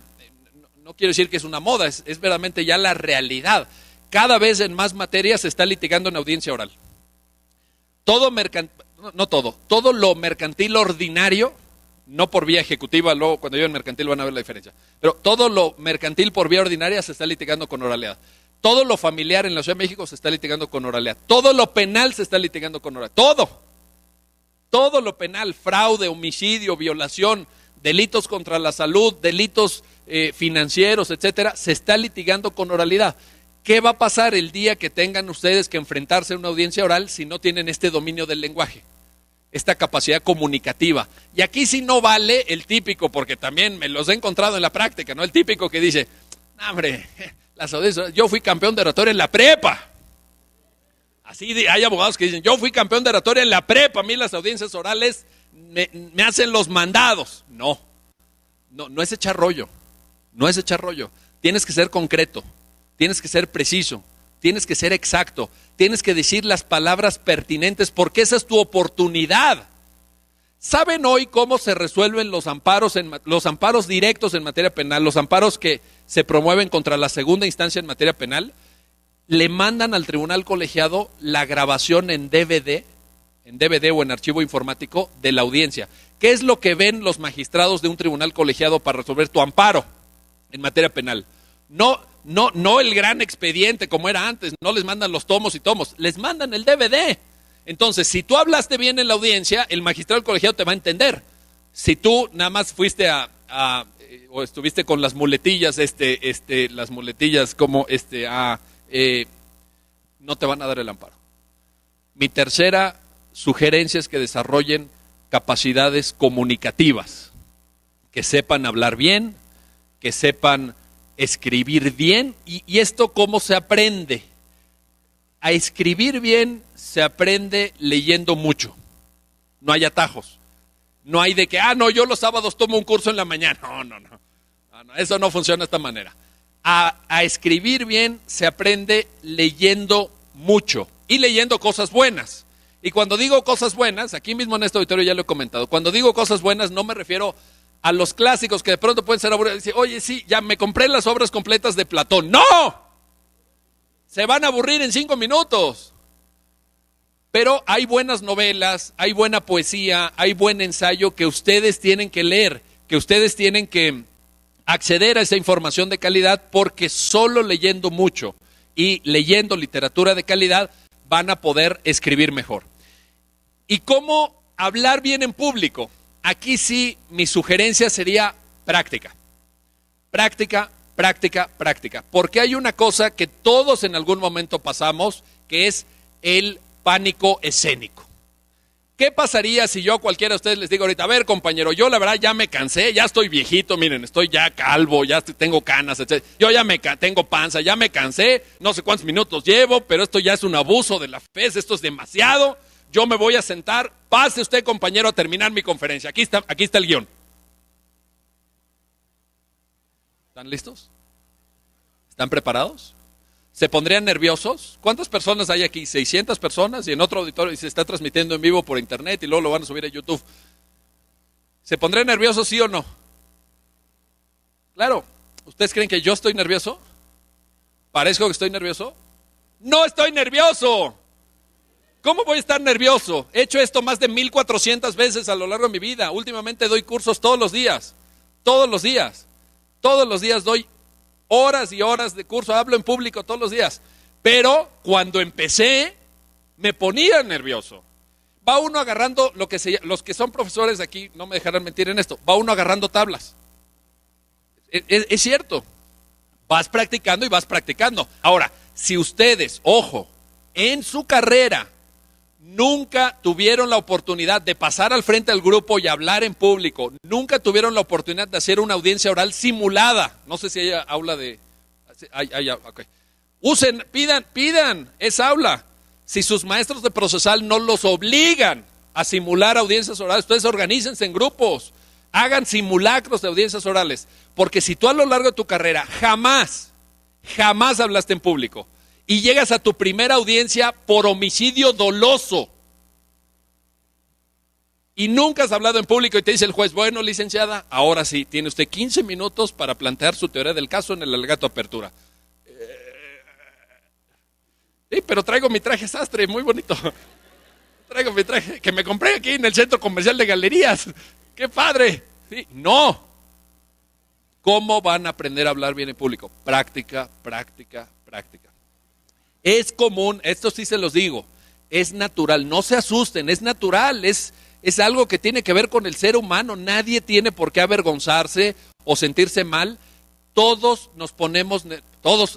no quiero decir que es una moda, es verdaderamente ya la realidad. Cada vez en más materias se está litigando en audiencia oral. Todo lo mercantil ordinario, no por vía ejecutiva, luego cuando yo en mercantil van a ver la diferencia, pero todo lo mercantil por vía ordinaria se está litigando con oralidad. Todo lo familiar en la Ciudad de México se está litigando con oralidad. Todo lo penal se está litigando con oralidad. Todo lo penal, fraude, homicidio, violación, delitos contra la salud, delitos financieros, etcétera, se está litigando con oralidad. ¿Qué va a pasar el día que tengan ustedes que enfrentarse a una audiencia oral si no tienen este dominio del lenguaje? Esta capacidad comunicativa. Y aquí sí no vale el típico, porque también me los he encontrado en la práctica, ¿no? El típico que dice, no, hombre, las audiencias, yo fui campeón de oratoria en la prepa. Así hay abogados que dicen, yo fui campeón de oratoria en la prepa, a mí las audiencias orales me hacen los mandados. No, no es echar rollo, no es echar rollo. Tienes que ser concreto, tienes que ser preciso, tienes que ser exacto, tienes que decir las palabras pertinentes porque esa es tu oportunidad. ¿Saben hoy cómo se resuelven los amparos directos en materia penal, los amparos que se promueven contra la segunda instancia en materia penal? Le mandan al tribunal colegiado la grabación en DVD o en archivo informático de la audiencia. ¿Qué es lo que ven los magistrados de un tribunal colegiado para resolver tu amparo en materia penal? No el gran expediente como era antes, no les mandan los tomos y tomos, les mandan el DVD. Entonces, si tú hablaste bien en la audiencia, el magistrado colegiado te va a entender. Si tú nada más fuiste o estuviste con las muletillas, las muletillas como no te van a dar el amparo. Mi tercera sugerencia es que desarrollen capacidades comunicativas, que sepan hablar bien, que sepan escribir bien. ¿Y esto cómo se aprende? A escribir bien se aprende leyendo mucho. No hay atajos. No hay de que, yo los sábados tomo un curso en la mañana. No, eso no funciona de esta manera. A escribir bien se aprende leyendo mucho y leyendo cosas buenas. Y cuando digo cosas buenas, aquí mismo en este auditorio ya lo he comentado, cuando digo cosas buenas no me refiero a los clásicos que de pronto pueden ser aburridos. Dice, oye, sí, ya me compré las obras completas de Platón. ¡No! Se van a aburrir en 5 minutos. Pero hay buenas novelas, hay buena poesía, hay buen ensayo que ustedes tienen que leer, que ustedes tienen que acceder a esa información de calidad, porque solo leyendo mucho y leyendo literatura de calidad van a poder escribir mejor. ¿Y cómo hablar bien en público? Aquí sí, mi sugerencia sería práctica. Práctica, práctica, práctica. Porque hay una cosa que todos en algún momento pasamos, que es el pánico escénico. ¿Qué pasaría si yo a cualquiera de ustedes les digo ahorita, a ver, compañero, yo la verdad ya me cansé, ya estoy viejito, miren, estoy ya calvo, ya tengo canas, etc. Yo ya tengo panza, ya me cansé, no sé cuántos minutos llevo, pero esto ya es un abuso de la fe, esto es demasiado, yo me voy a sentar, pase usted, compañero, a terminar mi conferencia. Aquí está el guión. ¿Están listos? ¿Están preparados? ¿Se pondrían nerviosos? ¿Cuántas personas hay aquí? 600 personas y en otro auditorio y se está transmitiendo en vivo por internet y luego lo van a subir a YouTube. ¿Se pondrían nerviosos, sí o no? Claro. ¿Ustedes creen que yo estoy nervioso? ¿Parezco que estoy nervioso? ¡No estoy nervioso! ¿Cómo voy a estar nervioso? He hecho esto más de 1400 veces a lo largo de mi vida. Últimamente doy cursos todos los días. Todos los días. Todos los días doy horas y horas de curso, hablo en público todos los días. Pero cuando empecé, me ponía nervioso. Va uno agarrando los que son profesores de aquí, no me dejarán mentir en esto, va uno agarrando tablas. Es cierto. Vas practicando y vas practicando. Ahora, si ustedes, ojo, en su carrera nunca tuvieron la oportunidad de pasar al frente del grupo y hablar en público, nunca tuvieron la oportunidad de hacer una audiencia oral simulada, no sé si hay aula de... Okay. Pidan esa aula. Si sus maestros de procesal no los obligan a simular audiencias orales, ustedes organícense en grupos, hagan simulacros de audiencias orales, porque si tú a lo largo de tu carrera jamás hablaste en público, y llegas a tu primera audiencia por homicidio doloso y nunca has hablado en público y te dice el juez, bueno, licenciada, ahora sí, tiene usted 15 minutos para plantear su teoría del caso en el alegato apertura. Sí, pero traigo mi traje sastre, muy bonito. Traigo mi traje que me compré aquí en el centro comercial de Galerías. ¡Qué padre! Sí, no. ¿Cómo van a aprender a hablar bien en público? Práctica, práctica, práctica. Es común, esto sí se los digo, es natural, no se asusten, es natural, es algo que tiene que ver con el ser humano, nadie tiene por qué avergonzarse o sentirse mal, todos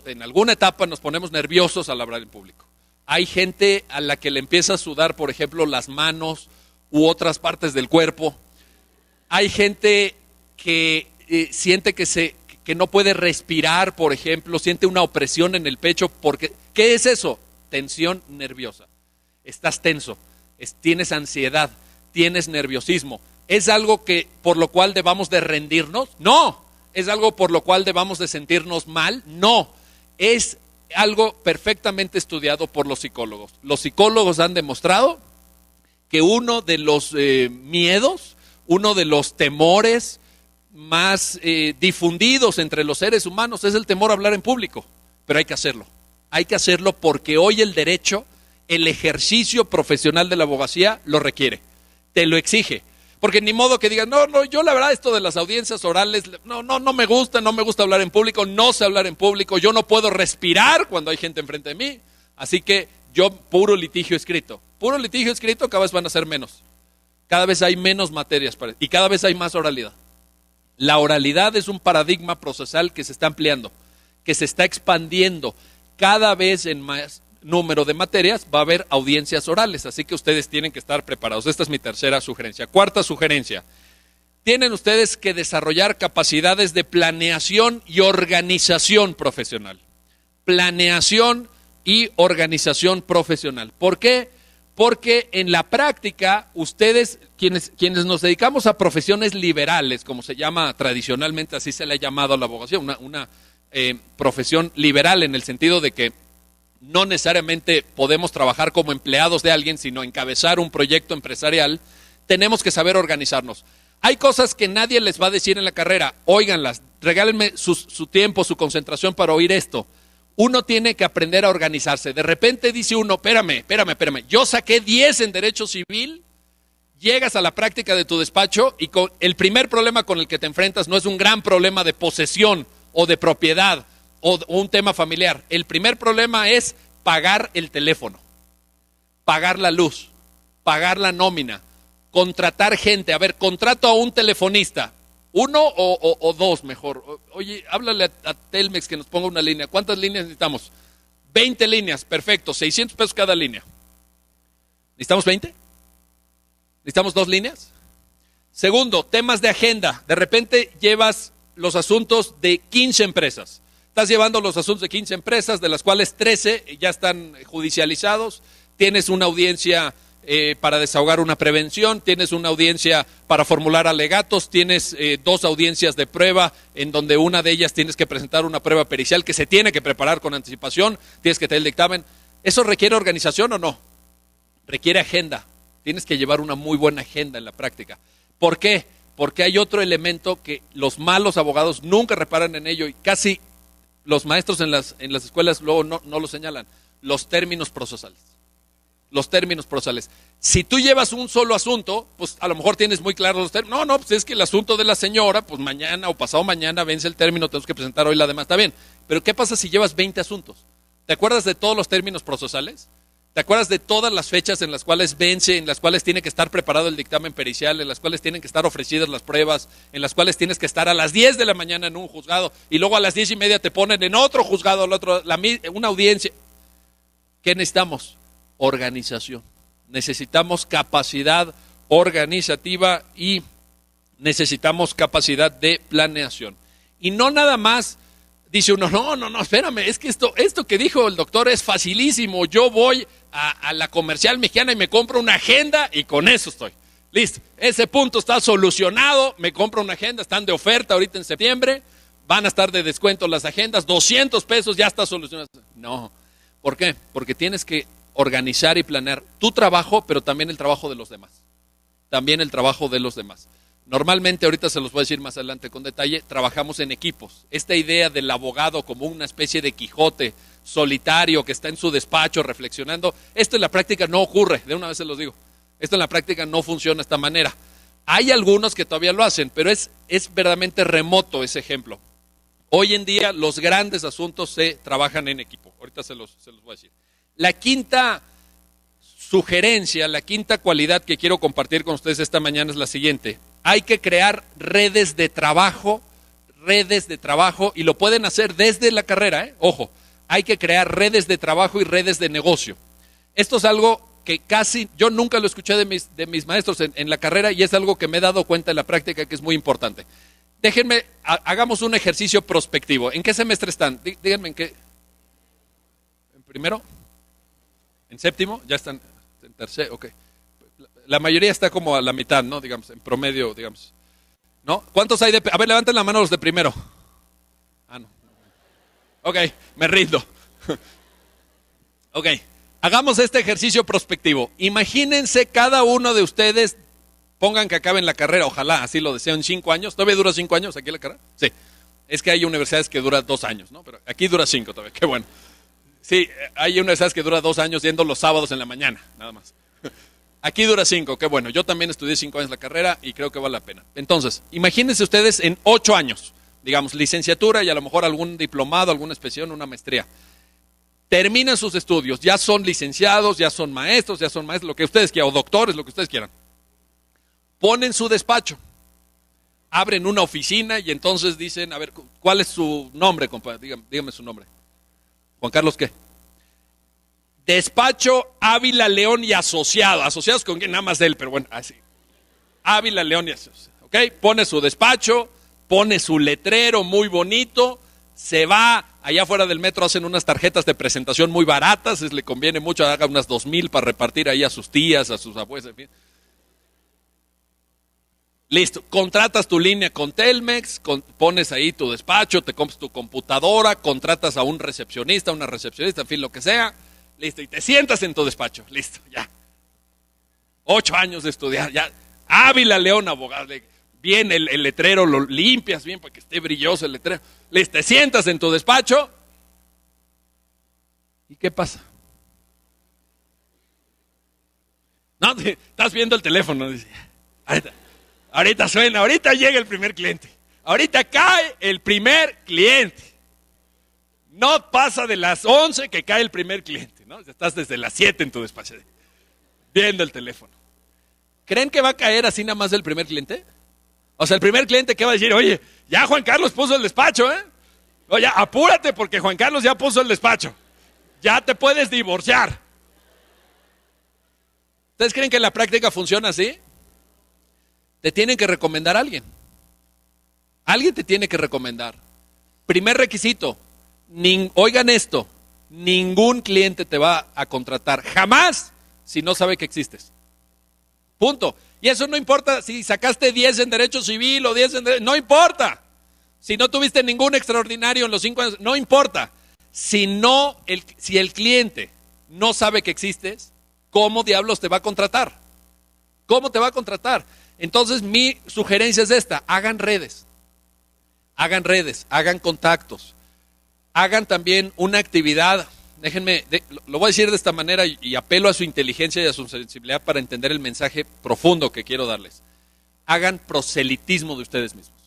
en alguna etapa nos ponemos nerviosos al hablar en público. Hay gente a la que le empieza a sudar, por ejemplo, las manos u otras partes del cuerpo, hay gente que siente que no puede respirar, por ejemplo, siente una opresión en el pecho porque... ¿Qué es eso? Tensión nerviosa. Estás tenso, tienes ansiedad, tienes nerviosismo. ¿Es algo que por lo cual debamos de rendirnos? No. ¿Es algo por lo cual debamos de sentirnos mal? No. Es algo perfectamente estudiado por los psicólogos. Los psicólogos han demostrado que uno de los miedos, uno de los temores más difundidos entre los seres humanos es el temor a hablar en público. Pero hay que hacerlo. Hay que hacerlo porque hoy el derecho, el ejercicio profesional de la abogacía lo requiere, te lo exige. Porque ni modo que digan, no, yo la verdad esto de las audiencias orales, no me gusta hablar en público, no sé hablar en público, yo no puedo respirar cuando hay gente enfrente de mí. Así que yo puro litigio escrito, cada vez van a ser menos. Cada vez hay menos materias y cada vez hay más oralidad. La oralidad es un paradigma procesal que se está ampliando, que se está expandiendo. Cada vez en más número de materias va a haber audiencias orales, así que ustedes tienen que estar preparados. Esta es mi tercera sugerencia. Cuarta sugerencia, tienen ustedes que desarrollar capacidades de planeación y organización profesional. Planeación y organización profesional. ¿Por qué? Porque en la práctica, ustedes, quienes nos dedicamos a profesiones liberales, como se llama tradicionalmente, así se le ha llamado a la abogacía, una profesión liberal en el sentido de que no necesariamente podemos trabajar como empleados de alguien, sino encabezar un proyecto empresarial, tenemos que saber organizarnos. Hay cosas que nadie les va a decir en la carrera, óiganlas, regálenme su tiempo, su concentración para oír esto. Uno tiene que aprender a organizarse. De repente dice uno, espérame, yo saqué 10 en Derecho Civil, llegas a la práctica de tu despacho y el primer problema con el que te enfrentas no es un gran problema de posesión o de propiedad, o un tema familiar. El primer problema es pagar el teléfono, pagar la luz, pagar la nómina, contratar gente. A ver, contrato a un telefonista, uno o dos mejor. Oye, háblale a Telmex que nos ponga una línea. ¿Cuántas líneas necesitamos? 20 líneas, perfecto, 600 pesos cada línea. ¿Necesitamos 20? ¿Necesitamos 2 líneas? Segundo, temas de agenda. De repente llevas los asuntos de 15 empresas. Estás llevando los asuntos de 15 empresas, de las cuales 13 ya están judicializados. Tienes una audiencia para desahogar una prevención, tienes una audiencia para formular alegatos, tienes 2 audiencias de prueba, en donde una de ellas tienes que presentar una prueba pericial que se tiene que preparar con anticipación, tienes que tener el dictamen. ¿Eso requiere organización o no? Requiere agenda. Tienes que llevar una muy buena agenda en la práctica. ¿Por qué? Porque hay otro elemento que los malos abogados nunca reparan en ello y casi los maestros en las escuelas luego no lo señalan, los términos procesales. Los términos procesales. Si tú llevas un solo asunto, pues a lo mejor tienes muy claros los términos. No, pues es que el asunto de la señora, pues mañana o pasado mañana vence el término, tenemos que presentar hoy la demanda. Está bien, pero ¿qué pasa si llevas 20 asuntos? ¿Te acuerdas de todos los términos procesales? ¿Te acuerdas de todas las fechas en las cuales vence, en las cuales tiene que estar preparado el dictamen pericial, en las cuales tienen que estar ofrecidas las pruebas, en las cuales tienes que estar a las 10 de la mañana en un juzgado y luego a las 10:30 te ponen en otro juzgado, una audiencia? ¿Qué necesitamos? Organización. Necesitamos capacidad organizativa y necesitamos capacidad de planeación. Y no nada más dice uno, no, espérame, es que esto que dijo el doctor es facilísimo. Yo voy a la Comercial Mexicana y me compro una agenda y con eso estoy. Listo, ese punto está solucionado, me compro una agenda, están de oferta ahorita en septiembre, van a estar de descuento las agendas, 200 pesos, ya está solucionado. No, ¿por qué? Porque tienes que organizar y planear tu trabajo, pero también el trabajo de los demás. También el trabajo de los demás. Normalmente, ahorita se los voy a decir más adelante con detalle, trabajamos en equipos. Esta idea del abogado como una especie de Quijote solitario que está en su despacho reflexionando, esto en la práctica no ocurre, de una vez se los digo. Esto en la práctica no funciona de esta manera. Hay algunos que todavía lo hacen, pero es verdaderamente remoto ese ejemplo. Hoy en día los grandes asuntos se trabajan en equipo. Ahorita se los voy a decir. La quinta sugerencia, la quinta cualidad que quiero compartir con ustedes esta mañana es la siguiente. Hay que crear redes de trabajo, y lo pueden hacer desde la carrera, ojo, hay que crear redes de trabajo y redes de negocio. Esto es algo que casi, yo nunca lo escuché de mis maestros en la carrera y es algo que me he dado cuenta en la práctica que es muy importante. Déjenme, hagamos un ejercicio prospectivo. ¿En qué semestre están? Díganme en qué. ¿En primero? ¿En séptimo? Ya están en tercero, ok. La mayoría está como a la mitad, ¿no? Digamos, en promedio, digamos. ¿No? ¿Cuántos hay de... A ver, levanten la mano los de primero. Ah, no. Ok, me rindo. Ok, hagamos este ejercicio prospectivo. Imagínense cada uno de ustedes, pongan que acaben la carrera, ojalá, así lo deseo, en 5 años. ¿Todavía dura 5 años aquí la carrera? Sí. Es que hay universidades que duran 2 años, ¿no? Pero aquí dura 5 todavía, qué bueno. Sí, hay universidades que dura 2 años yendo los sábados en la mañana, nada más. Aquí dura 5, qué bueno. Yo también estudié 5 años la carrera y creo que vale la pena. Entonces, imagínense ustedes en 8 años, digamos, licenciatura y a lo mejor algún diplomado, alguna especialización, una maestría. Terminan sus estudios, ya son licenciados, ya son maestros, lo que ustedes quieran, o doctores, lo que ustedes quieran. Ponen su despacho, abren una oficina y entonces dicen, a ver, ¿cuál es su nombre, compadre? Dígame su nombre. ¿Juan Carlos qué? Despacho Ávila León y Asociado. ¿Asociados con quién? Nada más él, pero bueno, así. Ávila León y Asociado. ¿Ok? Pone su despacho, pone su letrero muy bonito, se va allá afuera del metro, hacen unas tarjetas de presentación muy baratas, le conviene mucho, haga unas 2,000 para repartir ahí a sus tías, a sus abuelas, en fin. Listo, contratas tu línea con Telmex, pones ahí tu despacho, te compras tu computadora, contratas a un recepcionista, una recepcionista, en fin, lo que sea. Listo, y te sientas en tu despacho, listo, ya. 8 años de estudiar, ya. Ávila León, abogado, bien el letrero, lo limpias bien para que esté brilloso el letrero. Listo, te sientas en tu despacho. ¿Y qué pasa? No, estás viendo el teléfono. Ahorita suena, ahorita llega el primer cliente. Ahorita cae el primer cliente. No pasa de las 11 que cae el primer cliente, ¿no? Estás desde las 7 en tu despacho, viendo el teléfono. ¿Creen que va a caer así nada más el primer cliente? O sea, el primer cliente que va a decir, oye, ya Juan Carlos puso el despacho, ¿eh? Oye, apúrate porque Juan Carlos ya puso el despacho. Ya te puedes divorciar. ¿Ustedes creen que en la práctica funciona así? Te tienen que recomendar a alguien. Alguien te tiene que recomendar. Primer requisito. Oigan esto, ningún cliente te va a contratar jamás si no sabe que existes. Punto. Y eso no importa si sacaste 10 en Derecho Civil o 10 en Derecho, no importa. Si no tuviste ningún extraordinario en los 5 años, no importa. Si el cliente no sabe que existes, ¿cómo diablos te va a contratar? ¿Cómo te va a contratar? Entonces mi sugerencia es esta, hagan redes, hagan contactos. Hagan también una actividad, déjenme, lo voy a decir de esta manera y apelo a su inteligencia y a su sensibilidad para entender el mensaje profundo que quiero darles. Hagan proselitismo de ustedes mismos.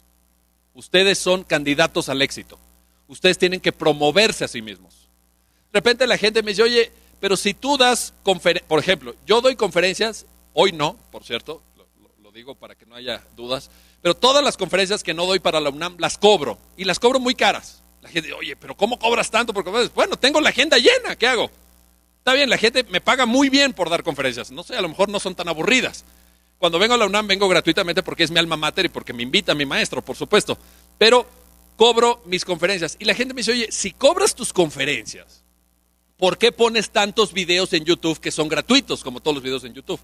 Ustedes son candidatos al éxito. Ustedes tienen que promoverse a sí mismos. De repente la gente me dice, oye, pero si tú das conferencias, por ejemplo, yo doy conferencias, hoy no, por cierto, lo digo para que no haya dudas, pero todas las conferencias que no doy para la UNAM las cobro, y las cobro muy caras. La gente, oye, pero ¿cómo cobras tanto por conferencias? Bueno, tengo la agenda llena, ¿qué hago? Está bien, la gente me paga muy bien por dar conferencias, no sé, a lo mejor no son tan aburridas. Cuando vengo a la UNAM vengo gratuitamente porque es mi alma mater y porque me invita mi maestro, por supuesto, pero cobro mis conferencias. Y la gente me dice, oye, si cobras tus conferencias, ¿por qué pones tantos videos en YouTube que son gratuitos, como todos los videos en YouTube?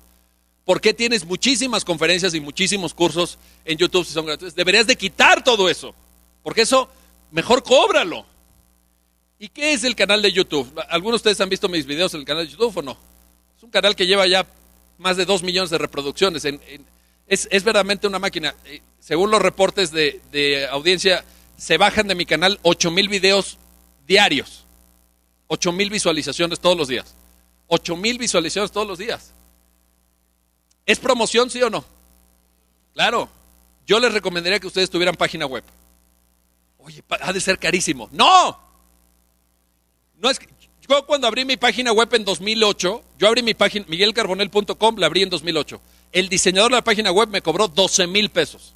¿Por qué tienes muchísimas conferencias y muchísimos cursos en YouTube si son gratuitos? Deberías de quitar todo eso, porque eso... Mejor cóbralo. ¿Y qué es el canal de YouTube? ¿Algunos de ustedes han visto mis videos en el canal de YouTube o no? Es un canal que lleva ya más de 2 millones de reproducciones. Es verdaderamente una máquina. Según los reportes de audiencia, se bajan de mi canal 8,000 videos diarios. 8,000 visualizaciones todos los días. 8,000 visualizaciones todos los días. ¿Es promoción, sí o no? Claro. Yo les recomendaría que ustedes tuvieran página web. Oye, ha de ser carísimo. ¡No! No es que, yo cuando abrí mi página web en 2008, yo abrí mi página, miguelcarbonell.com, la abrí en 2008. El diseñador de la página web me cobró 12,000 pesos.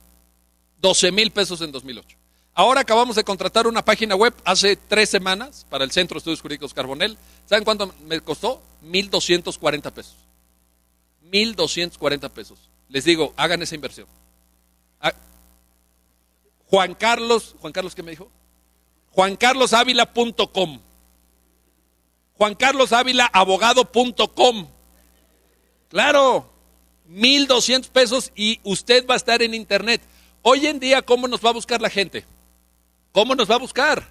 12,000 pesos en 2008. Ahora acabamos de contratar una página web hace 3 semanas para el Centro de Estudios Jurídicos Carbonell. ¿Saben cuánto me costó? 1,240 pesos. 1,240 pesos. Les digo, hagan esa inversión. Juan Carlos, ¿qué me dijo? JuanCarlosAvila.com. JuanCarlosAvilaabogado.com. Claro, 1,200 pesos y usted va a estar en internet. Hoy en día, ¿cómo nos va a buscar la gente? ¿Cómo nos va a buscar?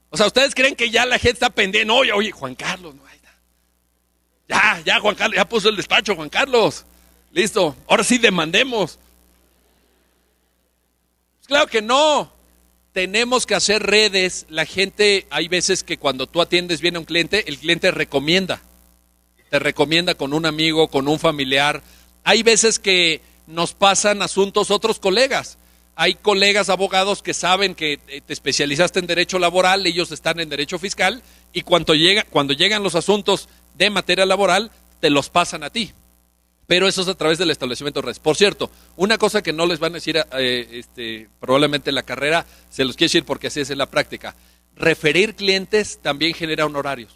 O sea, ¿ustedes creen que ya la gente está pendiente? No, oye, Juan Carlos, no, ya, Juan Carlos, ya puso el despacho, Juan Carlos. Listo, ahora sí demandemos. Pues claro que no. Tenemos que hacer redes. La gente, hay veces que cuando tú atiendes bien a un cliente, el cliente recomienda. Te recomienda con un amigo, con un familiar. Hay veces que nos pasan asuntos otros colegas. Hay colegas abogados que saben que te especializaste en derecho laboral, ellos están en derecho fiscal y cuando llegan los asuntos de materia laboral, te los pasan a ti. Pero eso es a través del establecimiento de redes. Por cierto, una cosa que no les van a decir probablemente en la carrera, se los quiero decir porque así es en la práctica. Referir clientes también genera honorarios.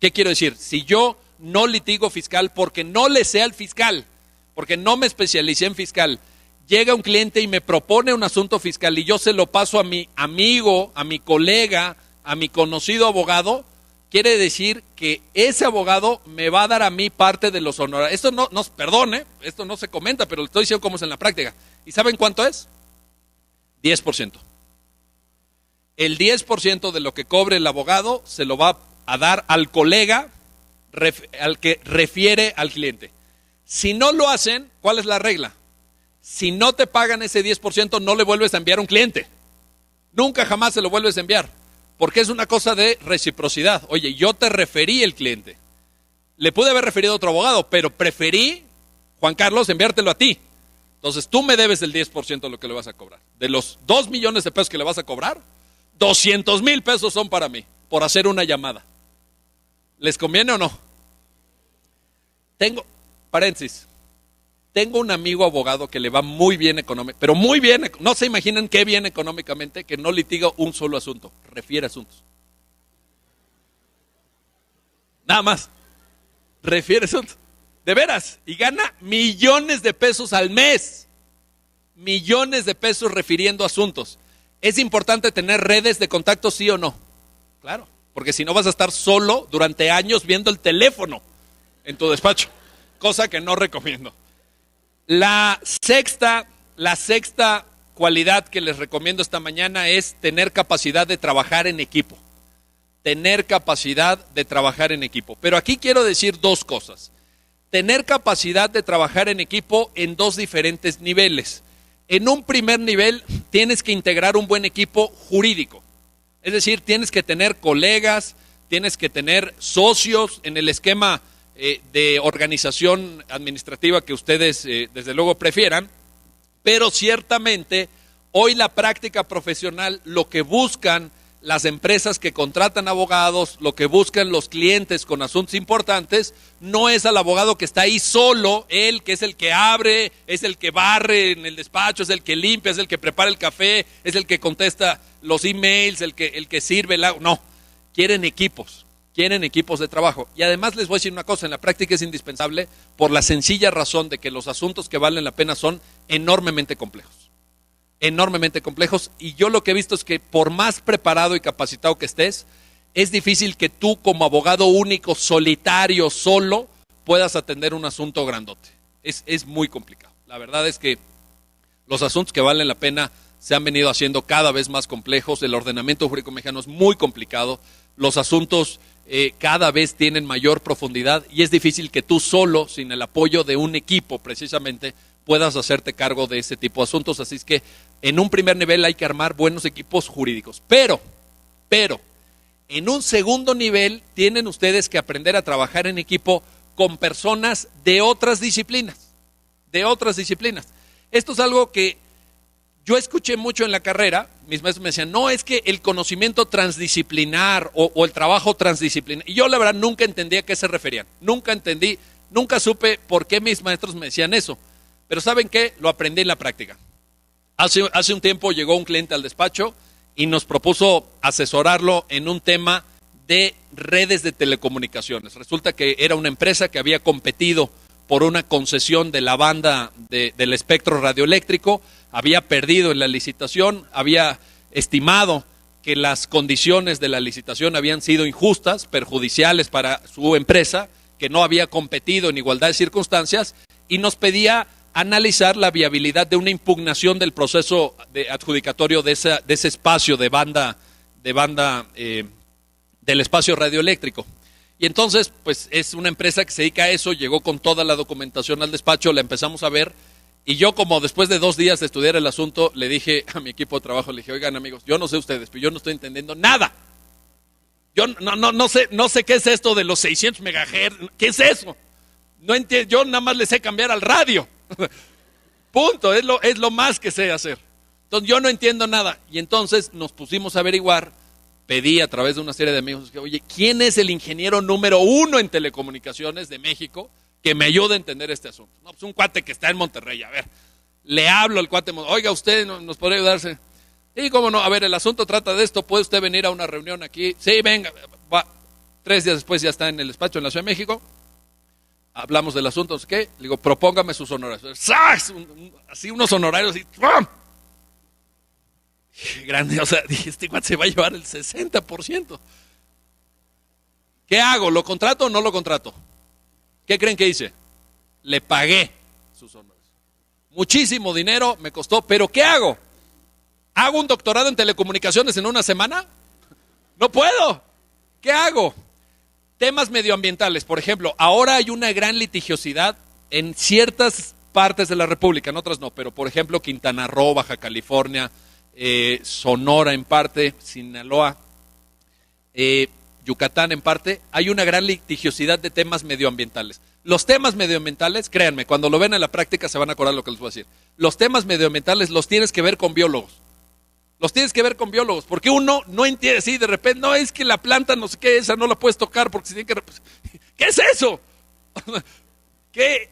¿Qué quiero decir? Si yo no litigo fiscal porque no le sé al fiscal, porque no me especialicé en fiscal, llega un cliente y me propone un asunto fiscal y yo se lo paso a mi amigo, a mi colega, a mi conocido abogado, quiere decir que ese abogado me va a dar a mí parte de los honorarios. Esto no, perdone, esto no se comenta, pero lo estoy diciendo cómo es en la práctica. ¿Y saben cuánto es? 10%. El 10% de lo que cobre el abogado se lo va a dar al colega, al que refiere al cliente. Si no lo hacen, ¿cuál es la regla? Si no te pagan ese 10%, no le vuelves a enviar a un cliente. Nunca jamás se lo vuelves a enviar. Porque es una cosa de reciprocidad. Oye, yo te referí el cliente. Le pude haber referido a otro abogado, pero preferí, Juan Carlos, enviártelo a ti. Entonces tú me debes el 10% de lo que le vas a cobrar. De los 2 millones de pesos que le vas a cobrar, 200,000 pesos son para mí, por hacer una llamada. ¿Les conviene o no? Paréntesis, tengo un amigo abogado que le va muy bien económicamente, pero muy bien, no se imaginan qué bien económicamente, que no litiga un solo asunto, refiere asuntos. Nada más, refiere asuntos. De veras, y gana millones de pesos al mes. Millones de pesos refiriendo asuntos. ¿Es importante tener redes de contacto, sí o no? Claro, porque si no vas a estar solo durante años viendo el teléfono en tu despacho, cosa que no recomiendo. La sexta cualidad que les recomiendo esta mañana es tener capacidad de trabajar en equipo. Tener capacidad de trabajar en equipo. Pero aquí quiero decir dos cosas. Tener capacidad de trabajar en equipo en dos diferentes niveles. En un primer nivel tienes que integrar un buen equipo jurídico. Es decir, tienes que tener colegas, tienes que tener socios en el esquema de organización administrativa que ustedes desde luego prefieran, pero ciertamente hoy la práctica profesional, lo que buscan las empresas que contratan abogados, lo que buscan los clientes con asuntos importantes, no es al abogado que está ahí solo, él que es el que abre, es el que barre en el despacho, es el que limpia, es el que prepara el café, es el que contesta los emails, el que sirve el agua. No, quieren equipos de trabajo. Y además les voy a decir una cosa, en la práctica es indispensable por la sencilla razón de que los asuntos que valen la pena son enormemente complejos. Enormemente complejos, y yo lo que he visto es que por más preparado y capacitado que estés, es difícil que tú como abogado único, solitario, solo, puedas atender un asunto grandote. Es muy complicado. La verdad es que los asuntos que valen la pena se han venido haciendo cada vez más complejos, el ordenamiento jurídico mexicano es muy complicado, los asuntos cada vez tienen mayor profundidad y es difícil que tú solo, sin el apoyo de un equipo precisamente, puedas hacerte cargo de ese tipo de asuntos. Así es que en un primer nivel hay que armar buenos equipos jurídicos. Pero, en un segundo nivel tienen ustedes que aprender a trabajar en equipo con personas de otras disciplinas. Esto es algo que yo escuché mucho en la carrera. Mis maestros me decían, no, es que el conocimiento transdisciplinar o el trabajo transdisciplinar. Y yo la verdad nunca entendí a qué se referían. Nunca supe por qué mis maestros me decían eso. Pero ¿saben qué? Lo aprendí en la práctica. Hace un tiempo llegó un cliente al despacho y nos propuso asesorarlo en un tema de redes de telecomunicaciones. Resulta que era una empresa que había competido por una concesión de la banda del espectro radioeléctrico, había perdido en la licitación, había estimado que las condiciones de la licitación habían sido injustas, perjudiciales para su empresa, que no había competido en igualdad de circunstancias, y nos pedía analizar la viabilidad de una impugnación del proceso de adjudicatorio de ese espacio de banda del espacio radioeléctrico. Y entonces, pues es una empresa que se dedica a eso, llegó con toda la documentación al despacho, la empezamos a ver, y yo, como después de 2 días de estudiar el asunto, le dije a mi equipo de trabajo, le dije, oigan amigos, yo no sé ustedes, pero yo no estoy entendiendo nada. Yo no sé qué es esto de los 600 megahertz, ¿qué es eso? No entiendo, yo nada más le sé cambiar al radio. Punto, es lo más que sé hacer. Entonces yo no entiendo nada. Y entonces nos pusimos a averiguar, pedí a través de una serie de amigos, que, oye, ¿quién es el ingeniero número 1 en telecomunicaciones de México que me ayude a entender este asunto? No, pues un cuate que está en Monterrey. A ver, le hablo al cuate, oiga, ¿usted nos podría ayudarse? Sí, cómo no, a ver, el asunto trata de esto, ¿puede usted venir a una reunión aquí? Sí, venga, va. 3 días después ya está en el despacho en la Ciudad de México, hablamos del asunto, no sé qué, le digo, propóngame sus honorarios. ¡Sas! Así unos honorarios, así, ¡pum! Grande, o sea, dije, este cuate se va a llevar el 60%. ¿Qué hago? ¿Lo contrato o no lo contrato? ¿Qué creen que hice? Le pagué sus honorarios. Muchísimo dinero me costó, pero ¿qué hago? ¿Hago un doctorado en telecomunicaciones en una semana? No puedo. ¿Qué hago? Temas medioambientales, por ejemplo, ahora hay una gran litigiosidad en ciertas partes de la República, en otras no, pero por ejemplo Quintana Roo, Baja California, Sonora en parte, Sinaloa, Yucatán en parte, hay una gran litigiosidad de temas medioambientales. Los temas medioambientales, créanme, cuando lo ven en la práctica se van a acordar lo que les voy a decir. Los temas medioambientales los tienes que ver con biólogos. Los tienes que ver con biólogos, porque uno no entiende, sí, de repente, no, es que la planta no sé qué, esa no la puedes tocar porque se tiene que... ¿Qué es eso?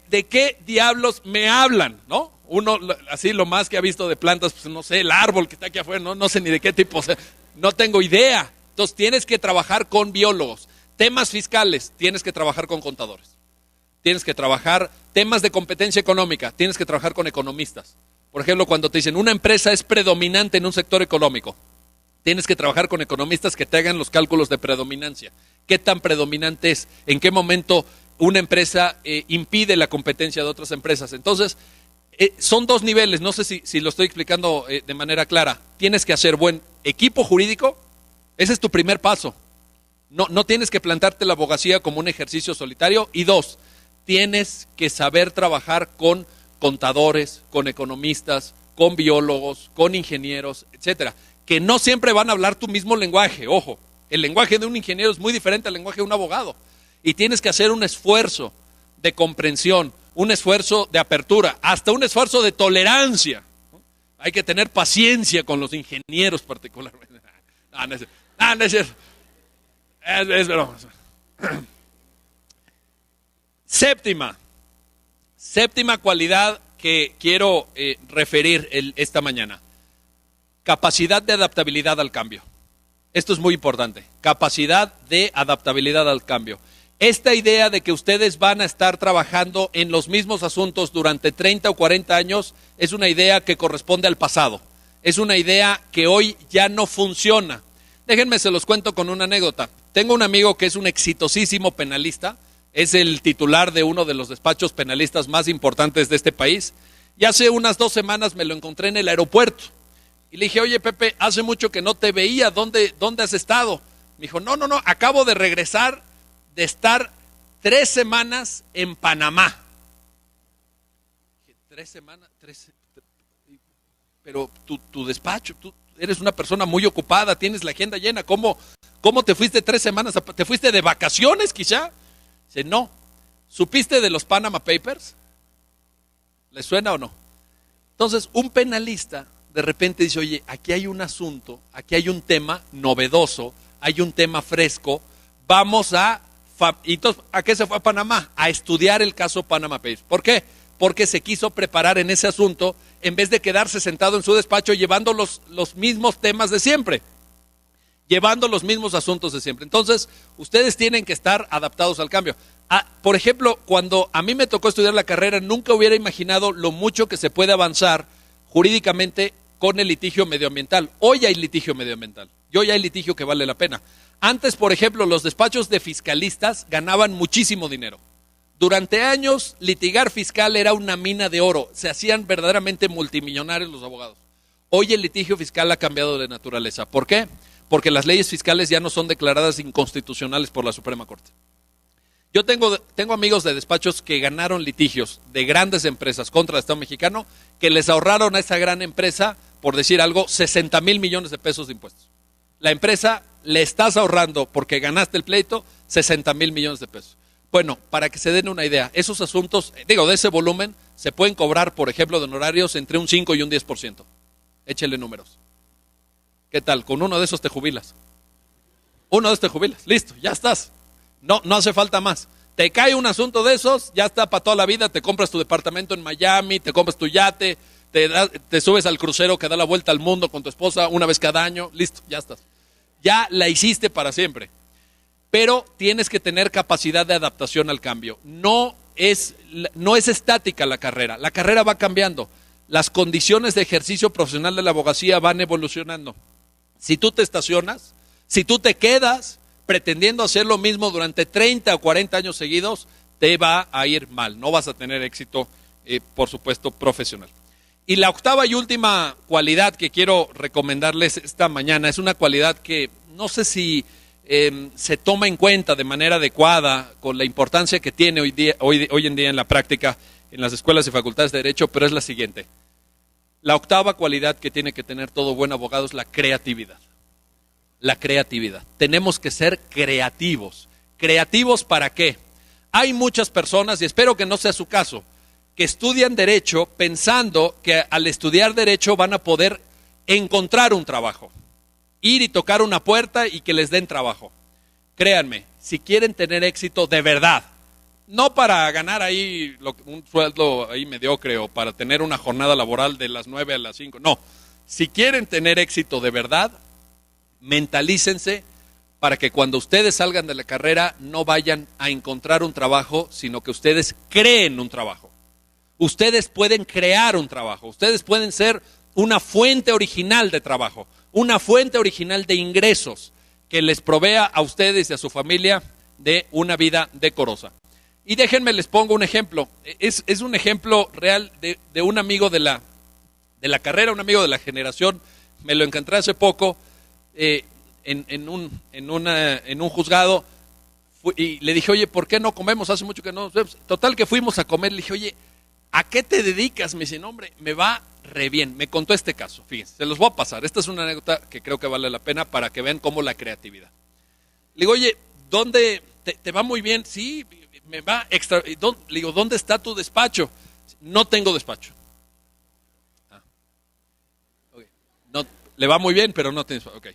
¿De qué diablos me hablan? ¿No? Uno, así lo más que ha visto de plantas, pues no sé, el árbol que está aquí afuera, no sé ni de qué tipo, o sea, no tengo idea. Entonces tienes que trabajar con biólogos. Temas fiscales, tienes que trabajar con contadores. Tienes que trabajar temas de competencia económica, tienes que trabajar con economistas. Por ejemplo, cuando te dicen una empresa es predominante en un sector económico, tienes que trabajar con economistas que te hagan los cálculos de predominancia. ¿Qué tan predominante es? ¿En qué momento una empresa impide la competencia de otras empresas? Entonces, son 2 niveles, no sé si lo estoy explicando de manera clara. Tienes que hacer buen equipo jurídico, ese es tu primer paso. No tienes que plantarte la abogacía como un ejercicio solitario. Y 2, tienes que saber trabajar con contadores, con economistas, con biólogos, con ingenieros, etcétera, que no siempre van a hablar tu mismo lenguaje. Ojo, el lenguaje de un ingeniero es muy diferente al lenguaje de un abogado, y tienes que hacer un esfuerzo de comprensión, un esfuerzo de apertura, hasta un esfuerzo de tolerancia, ¿no? Hay que tener paciencia con los ingenieros particularmente. No es cierto. Es broma. Séptima cualidad que quiero referir esta mañana. Capacidad de adaptabilidad al cambio. Esto es muy importante. Capacidad de adaptabilidad al cambio. Esta idea de que ustedes van a estar trabajando en los mismos asuntos durante 30 o 40 años es una idea que corresponde al pasado. Es una idea que hoy ya no funciona. Déjenme, se los cuento con una anécdota. Tengo un amigo que es un exitosísimo penalista. Es el titular de uno de los despachos penalistas más importantes de este país. Y hace unas 2 semanas me lo encontré en el aeropuerto. Y le dije, oye Pepe, hace mucho que no te veía, ¿dónde has estado? Me dijo, no, acabo de regresar de estar 3 semanas en Panamá. Dije, 3 semanas, pero tu despacho, tú eres una persona muy ocupada, tienes la agenda llena, ¿cómo te fuiste 3 semanas? ¿Te fuiste de vacaciones quizá? Dice, no. ¿Supiste de los Panama Papers? ¿Les suena o no? Entonces, un penalista de repente dice, oye, aquí hay un asunto, aquí hay un tema novedoso, hay un tema fresco, vamos a... Y entonces, ¿a qué se fue a Panamá? A estudiar el caso Panama Papers. ¿Por qué? Porque se quiso preparar en ese asunto en vez de quedarse sentado en su despacho llevando los mismos temas de siempre, llevando los mismos asuntos de siempre. Entonces, ustedes tienen que estar adaptados al cambio. Por ejemplo, cuando a mí me tocó estudiar la carrera, nunca hubiera imaginado lo mucho que se puede avanzar jurídicamente con el litigio medioambiental. Hoy hay litigio medioambiental y hoy hay litigio que vale la pena. Antes, por ejemplo, los despachos de fiscalistas ganaban muchísimo dinero. Durante años, litigar fiscal era una mina de oro. Se hacían verdaderamente multimillonarios los abogados. Hoy el litigio fiscal ha cambiado de naturaleza. ¿Por qué? Porque las leyes fiscales ya no son declaradas inconstitucionales por la Suprema Corte. Yo tengo amigos de despachos que ganaron litigios de grandes empresas contra el Estado mexicano, que les ahorraron a esa gran empresa, por decir algo, 60,000 millones de pesos de impuestos. La empresa le estás ahorrando, porque ganaste el pleito, 60,000 millones de pesos. Bueno, para que se den una idea, esos asuntos, de ese volumen, se pueden cobrar, por ejemplo, de honorarios entre un 5 y un 10%. Échele números. ¿Qué tal? Con uno de esos te jubilas. Uno de esos te jubilas. Listo, ya estás. No hace falta más. Te cae un asunto de esos, ya está para toda la vida, te compras tu departamento en Miami, te compras tu yate, te subes al crucero que da la vuelta al mundo con tu esposa una vez cada año, listo, ya estás. Ya la hiciste para siempre. Pero tienes que tener capacidad de adaptación al cambio. No es estática la carrera va cambiando. Las condiciones de ejercicio profesional de la abogacía van evolucionando. Si tú te estacionas, si tú te quedas pretendiendo hacer lo mismo durante 30 o 40 años seguidos, te va a ir mal, no vas a tener éxito, por supuesto, profesional. Y la octava y última cualidad que quiero recomendarles esta mañana es una cualidad que no sé si se toma en cuenta de manera adecuada con la importancia que tiene hoy en día en la práctica en las escuelas y facultades de Derecho, pero es la siguiente. La octava cualidad que tiene que tener todo buen abogado es la creatividad. La creatividad. Tenemos que ser creativos. ¿Creativos para qué? Hay muchas personas, y espero que no sea su caso, que estudian Derecho pensando que al estudiar Derecho van a poder encontrar un trabajo. Ir y tocar una puerta y que les den trabajo. Créanme, si quieren tener éxito de verdad, no para ganar ahí un sueldo ahí mediocre o para tener una jornada laboral de las 9 a las 5, no. Si quieren tener éxito de verdad, mentalícense para que cuando ustedes salgan de la carrera no vayan a encontrar un trabajo, sino que ustedes creen un trabajo. Ustedes pueden crear un trabajo, ustedes pueden ser una fuente original de trabajo, una fuente original de ingresos que les provea a ustedes y a su familia de una vida decorosa. Y déjenme les pongo un ejemplo, es un ejemplo real de un amigo de la carrera, un amigo de la generación, me lo encontré hace poco, en un juzgado, y le dije, oye, ¿por qué no comemos? Hace mucho que no nos vemos. Total que fuimos a comer, le dije, oye, ¿a qué te dedicas? Me dice, no, hombre, me va re bien. Me contó este caso, fíjense, se los voy a pasar. Esta es una anécdota que creo que vale la pena para que vean cómo la creatividad. Le digo, oye, ¿dónde te va muy bien? Sí, me va extra. Le digo, ¿dónde está tu despacho? No tengo despacho. Okay. No, le va muy bien, pero no tienes. Ok.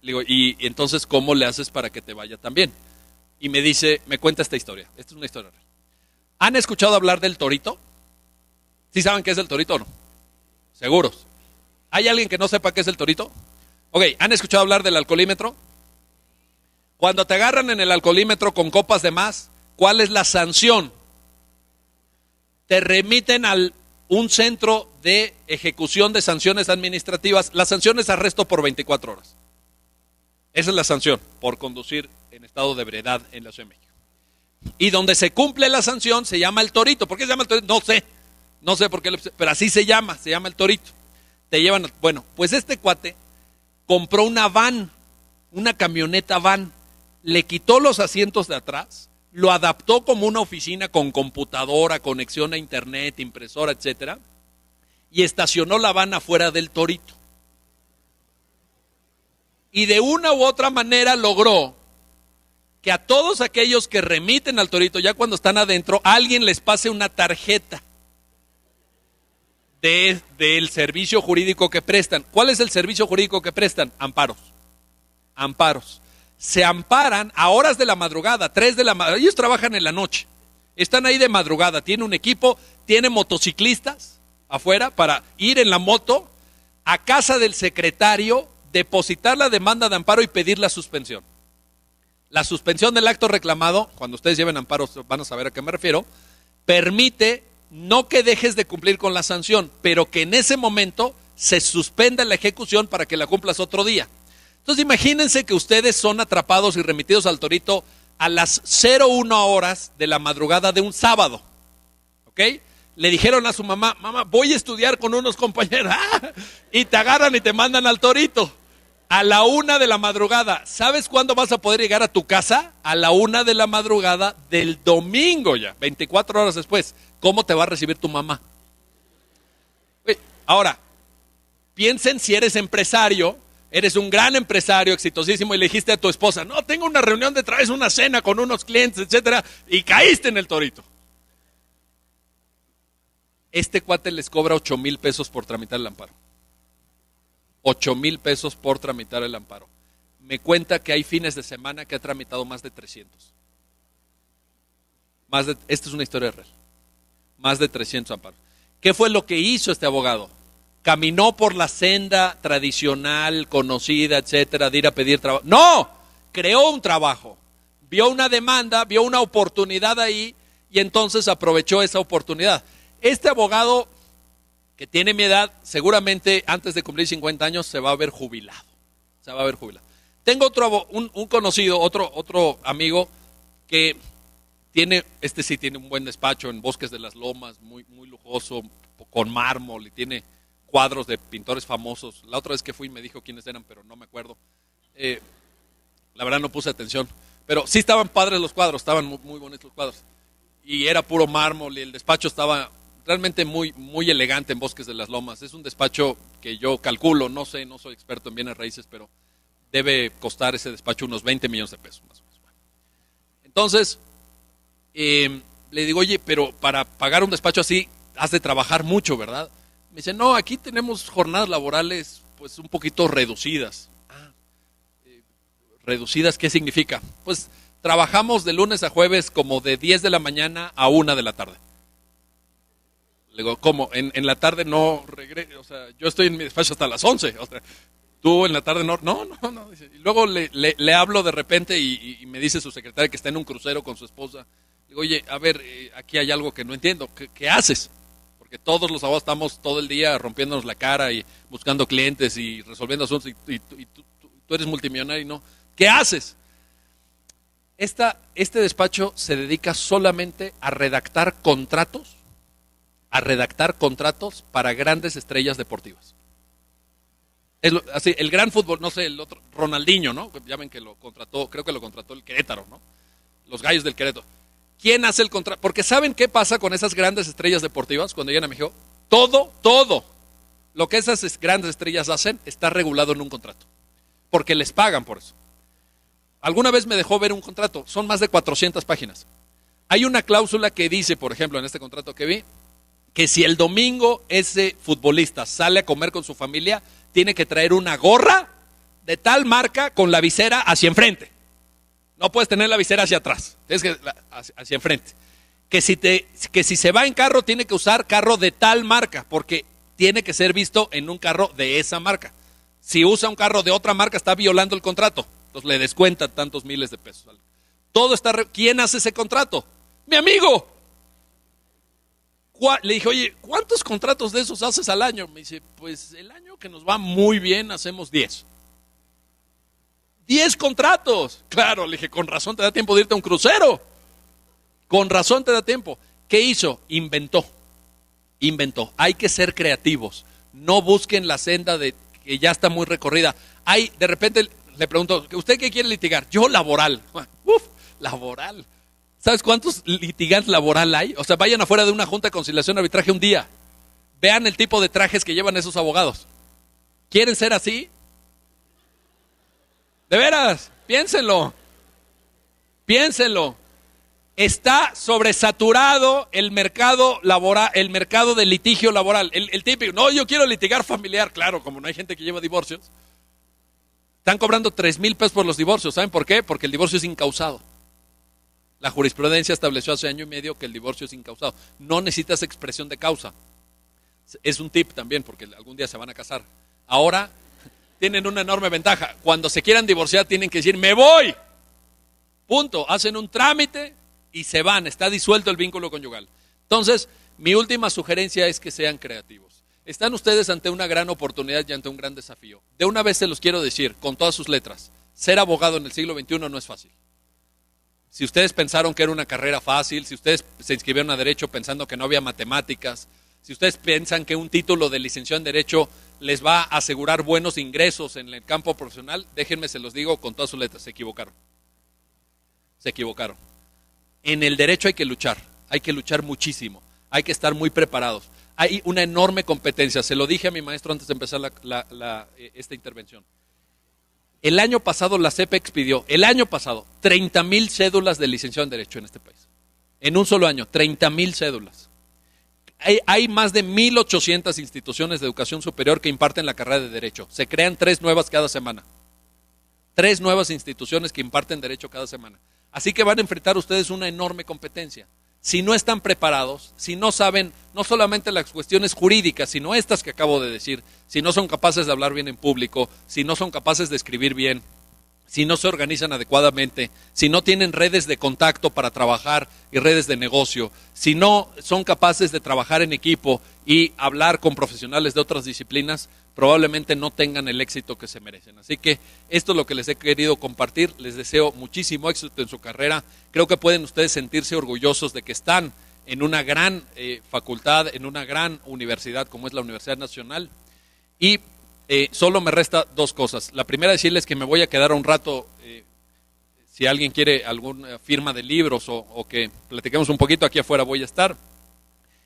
Le digo, ¿y entonces cómo le haces para que te vaya tan bien? Y me dice, me cuenta esta historia. Esta es una historia real. ¿Han escuchado hablar del torito? ¿Sí saben qué es el torito o no? Seguros. ¿Hay alguien que no sepa qué es el torito? Ok, ¿han escuchado hablar del alcoholímetro? Cuando te agarran en el alcoholímetro con copas de más, ¿cuál es la sanción? Te remiten a un centro de ejecución de sanciones administrativas. La sanción es arresto por 24 horas. Esa es la sanción por conducir en estado de ebriedad en la Ciudad de México. Y donde se cumple la sanción se llama el torito. ¿Por qué se llama el torito? No sé por qué, pero así se llama el torito. Te llevan, bueno, pues este cuate compró una van, una camioneta van, le quitó los asientos de atrás, lo adaptó como una oficina con computadora, conexión a internet, impresora, etcétera, y estacionó la van afuera del torito. Y de una u otra manera logró que a todos aquellos que remiten al torito, ya cuando están adentro, alguien les pase una tarjeta del servicio jurídico que prestan. ¿Cuál es el servicio jurídico que prestan? Amparos. Se amparan a horas de la madrugada, 3 de la madrugada. Ellos trabajan en la noche. Están ahí de madrugada. Tiene un equipo, tiene motociclistas afuera para ir en la moto a casa del secretario, depositar la demanda de amparo y pedir la suspensión. La suspensión del acto reclamado, cuando ustedes lleven amparos van a saber a qué me refiero, permite no que dejes de cumplir con la sanción, pero que en ese momento se suspenda la ejecución para que la cumplas otro día. Entonces imagínense que ustedes son atrapados y remitidos al torito a las 01 horas de la madrugada de un sábado, ¿ok? Le dijeron a su mamá, mamá, voy a estudiar con unos compañeros, y te agarran y te mandan al torito. A la 1 de la madrugada, ¿sabes cuándo vas a poder llegar a tu casa? A la 1 de la madrugada del domingo ya, 24 horas después. ¿Cómo te va a recibir tu mamá? Ahora, piensen si eres empresario, eres un gran empresario, exitosísimo, y le dijiste a tu esposa, no, tengo una reunión de traes una cena con unos clientes, etcétera, y caíste en el torito. Este cuate les cobra 8,000 pesos por tramitar el amparo. 8,000 pesos por tramitar el amparo. Me cuenta que hay fines de semana que ha tramitado más de 300. Esta es una historia real. Más de 300 amparos. ¿Qué fue lo que hizo este abogado? Caminó por la senda tradicional, conocida, etcétera, de ir a pedir trabajo. ¡No! Creó un trabajo. Vio una demanda, vio una oportunidad ahí y entonces aprovechó esa oportunidad. Este abogado, que tiene mi edad, seguramente antes de cumplir 50 años se va a ver jubilado. Se va a ver jubilado. Tengo un conocido, otro amigo que tiene, sí tiene un buen despacho en Bosques de las Lomas, muy, muy lujoso, con mármol, y tiene cuadros de pintores famosos. La otra vez que fui me dijo quiénes eran, pero no me acuerdo. La verdad no puse atención, pero sí estaban padres los cuadros, estaban muy, muy bonitos los cuadros. Y era puro mármol y el despacho estaba realmente muy, muy elegante en Bosques de las Lomas. Es un despacho que yo calculo, no sé, no soy experto en bienes raíces, pero debe costar ese despacho unos 20 millones de pesos más o menos. Entonces, le digo, oye, pero para pagar un despacho así has de trabajar mucho, ¿verdad? Me dice, no, aquí tenemos jornadas laborales pues un poquito reducidas. ¿Reducidas qué significa? Pues trabajamos de lunes a jueves como de 10 de la mañana a 1 de la tarde. Le digo, ¿cómo? En la tarde no regreso, o sea, yo estoy en mi despacho hasta las 11, o sea, tú en la tarde no. Dice. Y luego le hablo de repente y me dice su secretaria que está en un crucero con su esposa. Digo, oye, a ver, aquí hay algo que no entiendo, ¿qué haces? Porque todos los abogados estamos todo el día rompiéndonos la cara y buscando clientes y resolviendo asuntos y tú eres multimillonario y no. ¿Qué haces? Este despacho se dedica solamente a redactar contratos para grandes estrellas deportivas. Así, el gran fútbol, no sé, el otro, Ronaldinho, ¿no? Ya ven que lo contrató, creo que lo contrató el Querétaro, ¿no? Los Gallos del Querétaro. ¿Quién hace el contrato? Porque ¿saben qué pasa con esas grandes estrellas deportivas cuando llegan a México? Todo lo que esas grandes estrellas hacen está regulado en un contrato. Porque les pagan por eso. Alguna vez me dejó ver un contrato, son más de 400 páginas. Hay una cláusula que dice, por ejemplo, en este contrato que vi, que si el domingo ese futbolista sale a comer con su familia, tiene que traer una gorra de tal marca con la visera hacia enfrente. No puedes tener la visera hacia atrás, tienes que hacia enfrente. Que si se va en carro, tiene que usar carro de tal marca, porque tiene que ser visto en un carro de esa marca. Si usa un carro de otra marca, está violando el contrato. Entonces le descuentan tantos miles de pesos. Todo está. ¿Quién hace ese contrato? ¡Mi amigo! Le dije, oye, ¿cuántos contratos de esos haces al año? Me dice, pues el año que nos va muy bien hacemos 10. 10 contratos. Claro, le dije, con razón te da tiempo de irte a un crucero. Con razón te da tiempo. ¿Qué hizo? Inventó. Hay que ser creativos. No busquen la senda de que ya está muy recorrida. De repente le pregunto, ¿usted qué quiere litigar? Yo laboral. Laboral. ¿Sabes cuántos litigantes laboral hay? O sea, vayan afuera de una junta de conciliación y arbitraje un día. Vean el tipo de trajes que llevan esos abogados. ¿Quieren ser así? De veras, piénsenlo. Está sobresaturado el mercado laboral, el mercado de litigio laboral. El típico, no, yo quiero litigar familiar. Claro, como no hay gente que lleva divorcios. Están cobrando 3,000 pesos por los divorcios. ¿Saben por qué? Porque el divorcio es incausado. La jurisprudencia estableció hace 1 año y medio que el divorcio es incausado. No necesitas expresión de causa. Es un tip también, porque algún día se van a casar. Ahora tienen una enorme ventaja. Cuando se quieran divorciar tienen que decir, me voy. Punto. Hacen un trámite y se van. Está disuelto el vínculo conyugal. Entonces, mi última sugerencia es que sean creativos. Están ustedes ante una gran oportunidad y ante un gran desafío. De una vez se los quiero decir, con todas sus letras, ser abogado en el siglo XXI no es fácil. Si ustedes pensaron que era una carrera fácil, si ustedes se inscribieron a Derecho pensando que no había matemáticas, si ustedes piensan que un título de licenciado en Derecho les va a asegurar buenos ingresos en el campo profesional, déjenme se los digo con todas sus letras, se equivocaron. Se equivocaron. En el derecho hay que luchar muchísimo, hay que estar muy preparados. Hay una enorme competencia, se lo dije a mi maestro antes de empezar esta intervención. El año pasado la CEP expidió, 30,000 cédulas de licenciado en Derecho en este país. En un solo año, 30,000 cédulas. Hay más de 1,800 instituciones de educación superior que imparten la carrera de Derecho. Se crean 3 nuevas cada semana. 3 nuevas instituciones que imparten Derecho cada semana. Así que van a enfrentar ustedes una enorme competencia. Si no están preparados, si no saben no solamente las cuestiones jurídicas, sino estas que acabo de decir, si no son capaces de hablar bien en público, si no son capaces de escribir bien, si no se organizan adecuadamente, si no tienen redes de contacto para trabajar y redes de negocio, si no son capaces de trabajar en equipo y hablar con profesionales de otras disciplinas, probablemente no tengan el éxito que se merecen. Así que esto es lo que les he querido compartir. Les deseo muchísimo éxito en su carrera. Creo que pueden ustedes sentirse orgullosos de que están en una gran facultad, en una gran universidad como es la Universidad Nacional. Y solo me resta 2 cosas. La primera, decirles que me voy a quedar un rato, si alguien quiere alguna firma de libros o que platiquemos un poquito, aquí afuera voy a estar.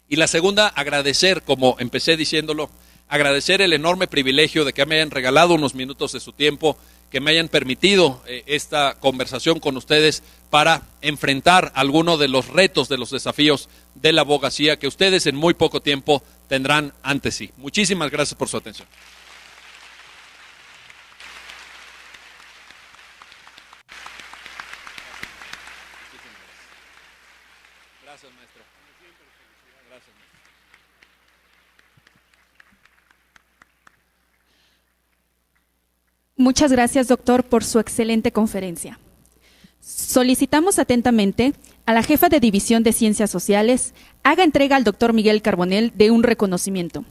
Y la segunda, agradecer, como empecé diciéndolo, agradecer el enorme privilegio de que me hayan regalado unos minutos de su tiempo, que me hayan permitido esta conversación con ustedes para enfrentar algunos de los retos, de los desafíos de la abogacía que ustedes en muy poco tiempo tendrán ante sí. Muchísimas gracias por su atención. Gracias, maestro. Gracias, maestro. Muchas gracias, doctor, por su excelente conferencia. Solicitamos atentamente a la jefa de División de Ciencias Sociales haga entrega al doctor Miguel Carbonell de un reconocimiento,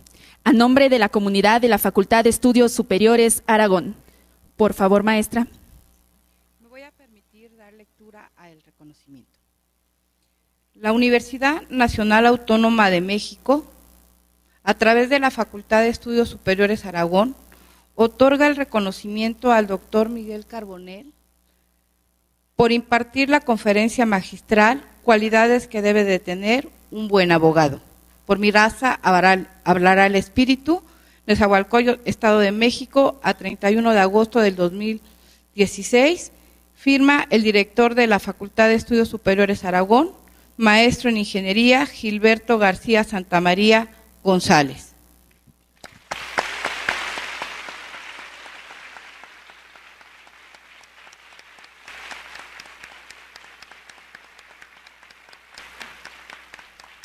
a nombre de la comunidad de la Facultad de Estudios Superiores Aragón. Por favor, maestra. Me voy a permitir dar lectura al reconocimiento. La Universidad Nacional Autónoma de México, a través de la Facultad de Estudios Superiores Aragón, otorga el reconocimiento al doctor Miguel Carbonell por impartir la conferencia magistral Cualidades que debe de tener un buen abogado. Por mi raza hablará el espíritu, Nezahualcóyotl, Estado de México, a 31 de agosto del 2016, firma el director de la Facultad de Estudios Superiores Aragón, maestro en Ingeniería, Gilberto García Santamaría González.